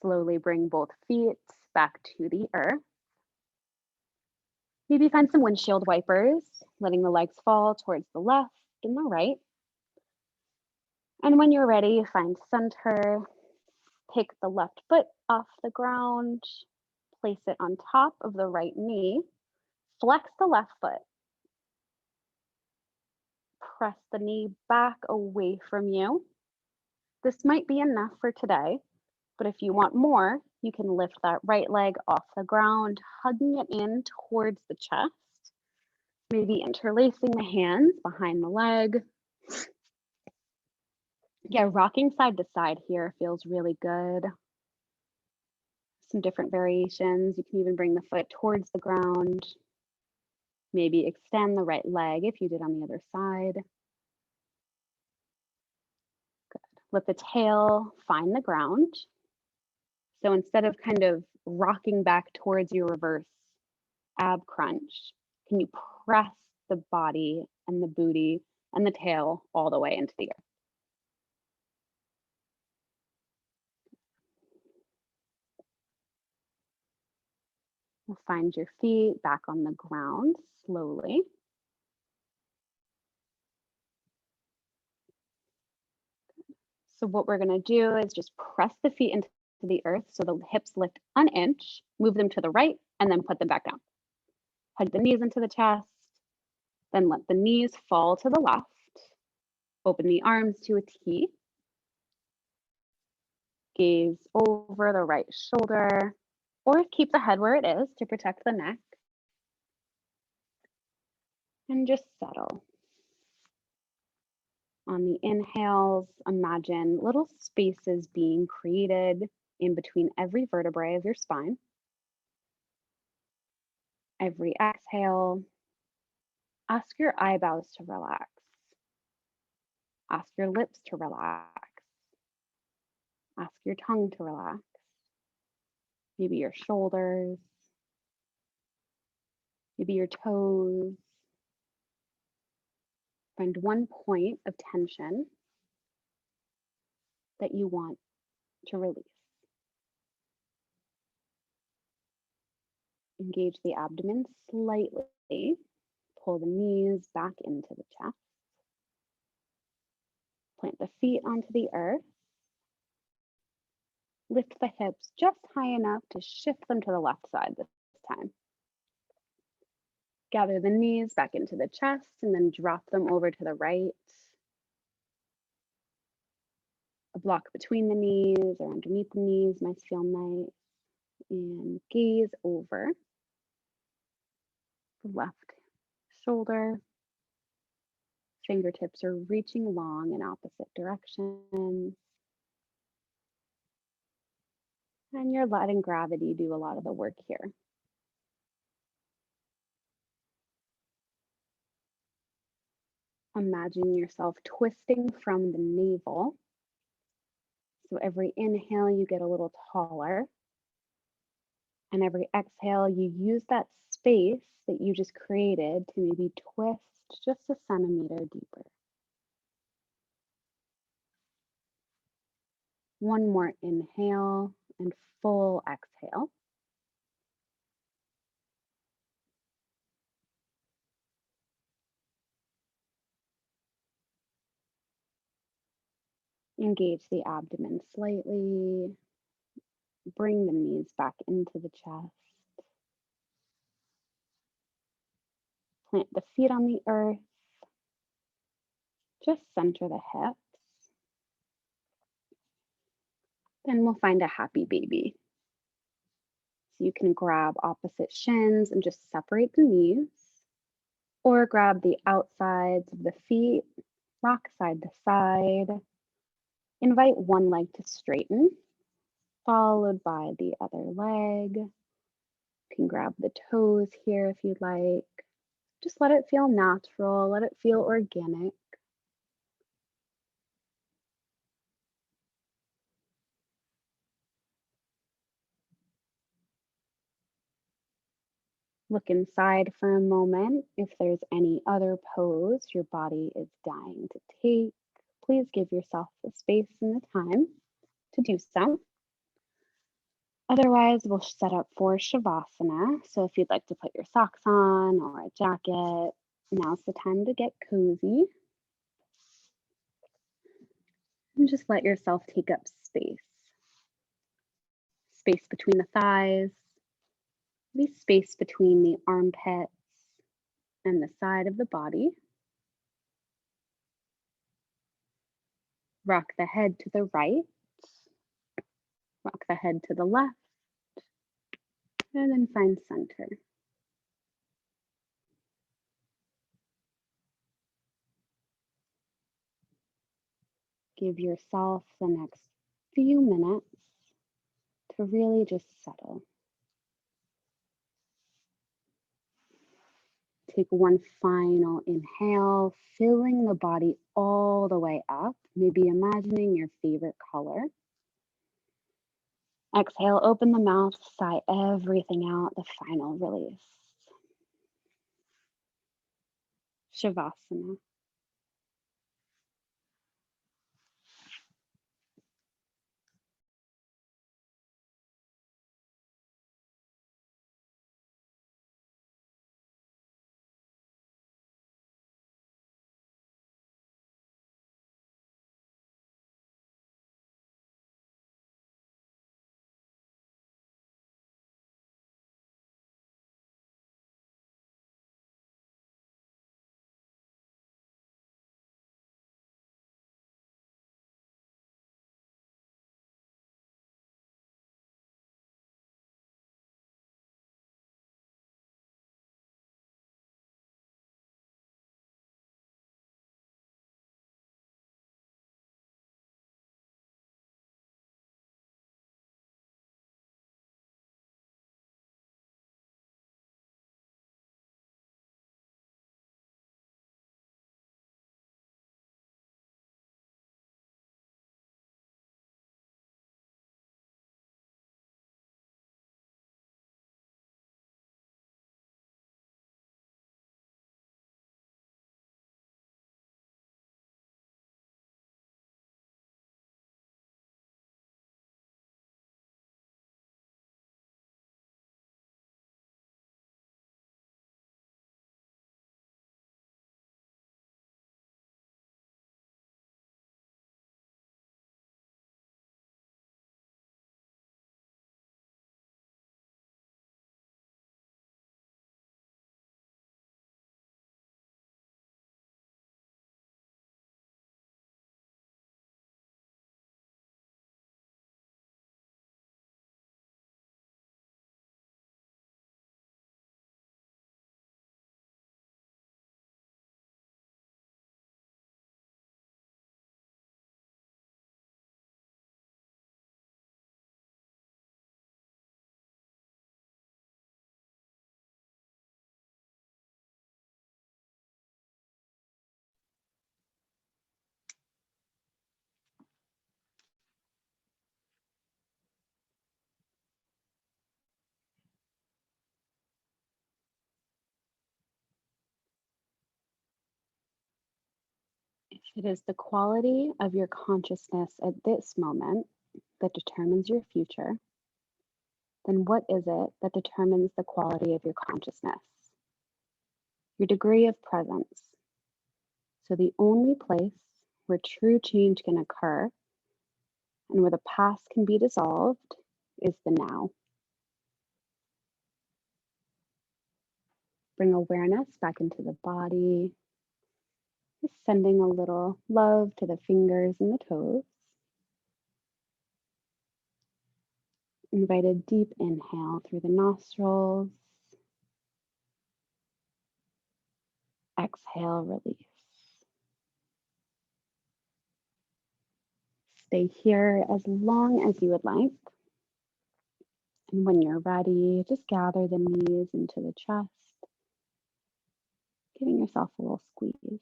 Slowly bring both feet back to the earth. Maybe find some windshield wipers, letting the legs fall towards the left and the right. And when you're ready, find center. Pick the left foot off the ground, place it on top of the right knee, flex the left foot. Press the knee back away from you. This might be enough for today, but if you want more, you can lift that right leg off the ground, hugging it in towards the chest, maybe interlacing the hands behind the leg. Yeah, rocking side to side here feels really good. Some different variations. You can even bring the foot towards the ground. Maybe extend the right leg if you did on the other side. Good. Let the tail find the ground. So instead of kind of rocking back towards your reverse ab crunch, can you press the body and the booty and the tail all the way into the earth? We'll find your feet back on the ground slowly. So what we're going to do is just press the feet into the earth so the hips lift an inch, move them to the right, and then put them back down. Hug the knees into the chest, then let the knees fall to the left. Open the arms to a T. Gaze over the right shoulder, or keep the head where it is to protect the neck. And just settle. On the inhales, imagine little spaces being created in between every vertebrae of your spine. Every exhale, ask your eyebrows to relax. Ask your lips to relax. Ask your tongue to relax, maybe your shoulders, maybe your toes. Find one point of tension that you want to release. Engage the abdomen slightly. Pull the knees back into the chest. Plant the feet onto the earth. Lift the hips just high enough to shift them to the left side this time. Gather the knees back into the chest and then drop them over to the right. A block between the knees or underneath the knees might feel nice. And gaze over the left shoulder. Fingertips are reaching long in opposite directions. And you're letting gravity do a lot of the work here. Imagine yourself twisting from the navel. So every inhale, you get a little taller. And every exhale, you use that space that you just created to maybe twist just a centimeter deeper. One more inhale and full exhale. Engage the abdomen slightly. Bring the knees back into the chest. Plant the feet on the earth. Just center the hips. Then we'll find a happy baby. So you can grab opposite shins and just separate the knees, or grab the outsides of the feet, rock side to side. Invite one leg to straighten, followed by the other leg. You can grab the toes here if you'd like. Just let it feel natural, let it feel organic. Look inside for a moment. If there's any other pose your body is dying to take, please give yourself the space and the time to do so. Otherwise, we'll set up for Shavasana. So if you'd like to put your socks on or a jacket, now's the time to get cozy. And just let yourself take up space. Space between the thighs, maybe space between the armpits and the side of the body. Rock the head to the right, rock the head to the left, and then find center. Give yourself the next few minutes to really just settle. Take one final inhale, filling the body all the way up, maybe imagining your favorite color. Exhale, open the mouth, sigh everything out, the final release. Shavasana. If it is the quality of your consciousness at this moment that determines your future, then what is it that determines the quality of your consciousness? Your degree of presence. So the only place where true change can occur and where the past can be dissolved is the now. Bring awareness back into the body, just sending a little love to the fingers and the toes. Invite a deep inhale through the nostrils. Exhale, release. Stay here as long as you would like. And when you're ready, just gather the knees into the chest, giving yourself a little squeeze.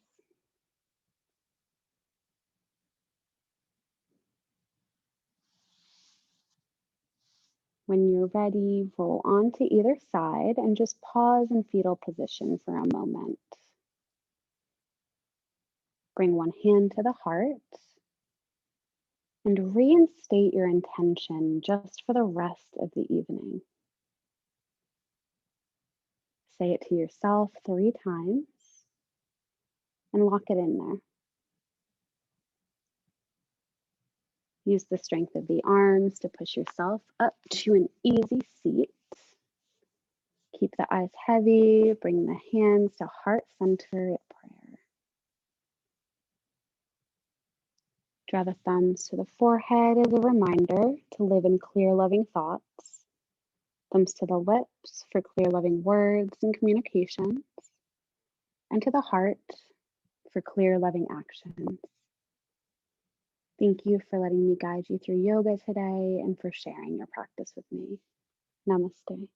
When you're ready, roll onto either side and just pause in fetal position for a moment. Bring one hand to the heart and reinstate your intention just for the rest of the evening. Say it to yourself 3 times and lock it in there. Use the strength of the arms to push yourself up to an easy seat. Keep the eyes heavy, bring the hands to heart center at prayer. Draw the thumbs to the forehead as a reminder to live in clear, loving thoughts. Thumbs to the lips for clear, loving words and communications. And to the heart for clear, loving actions. Thank you for letting me guide you through yoga today and for sharing your practice with me. Namaste.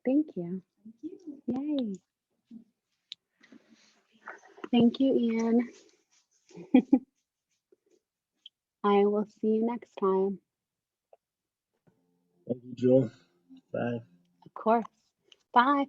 Thank you. Yay. Thank you, Ian. I will see you next time. Thank you, Jewel. Bye. Of course. Bye.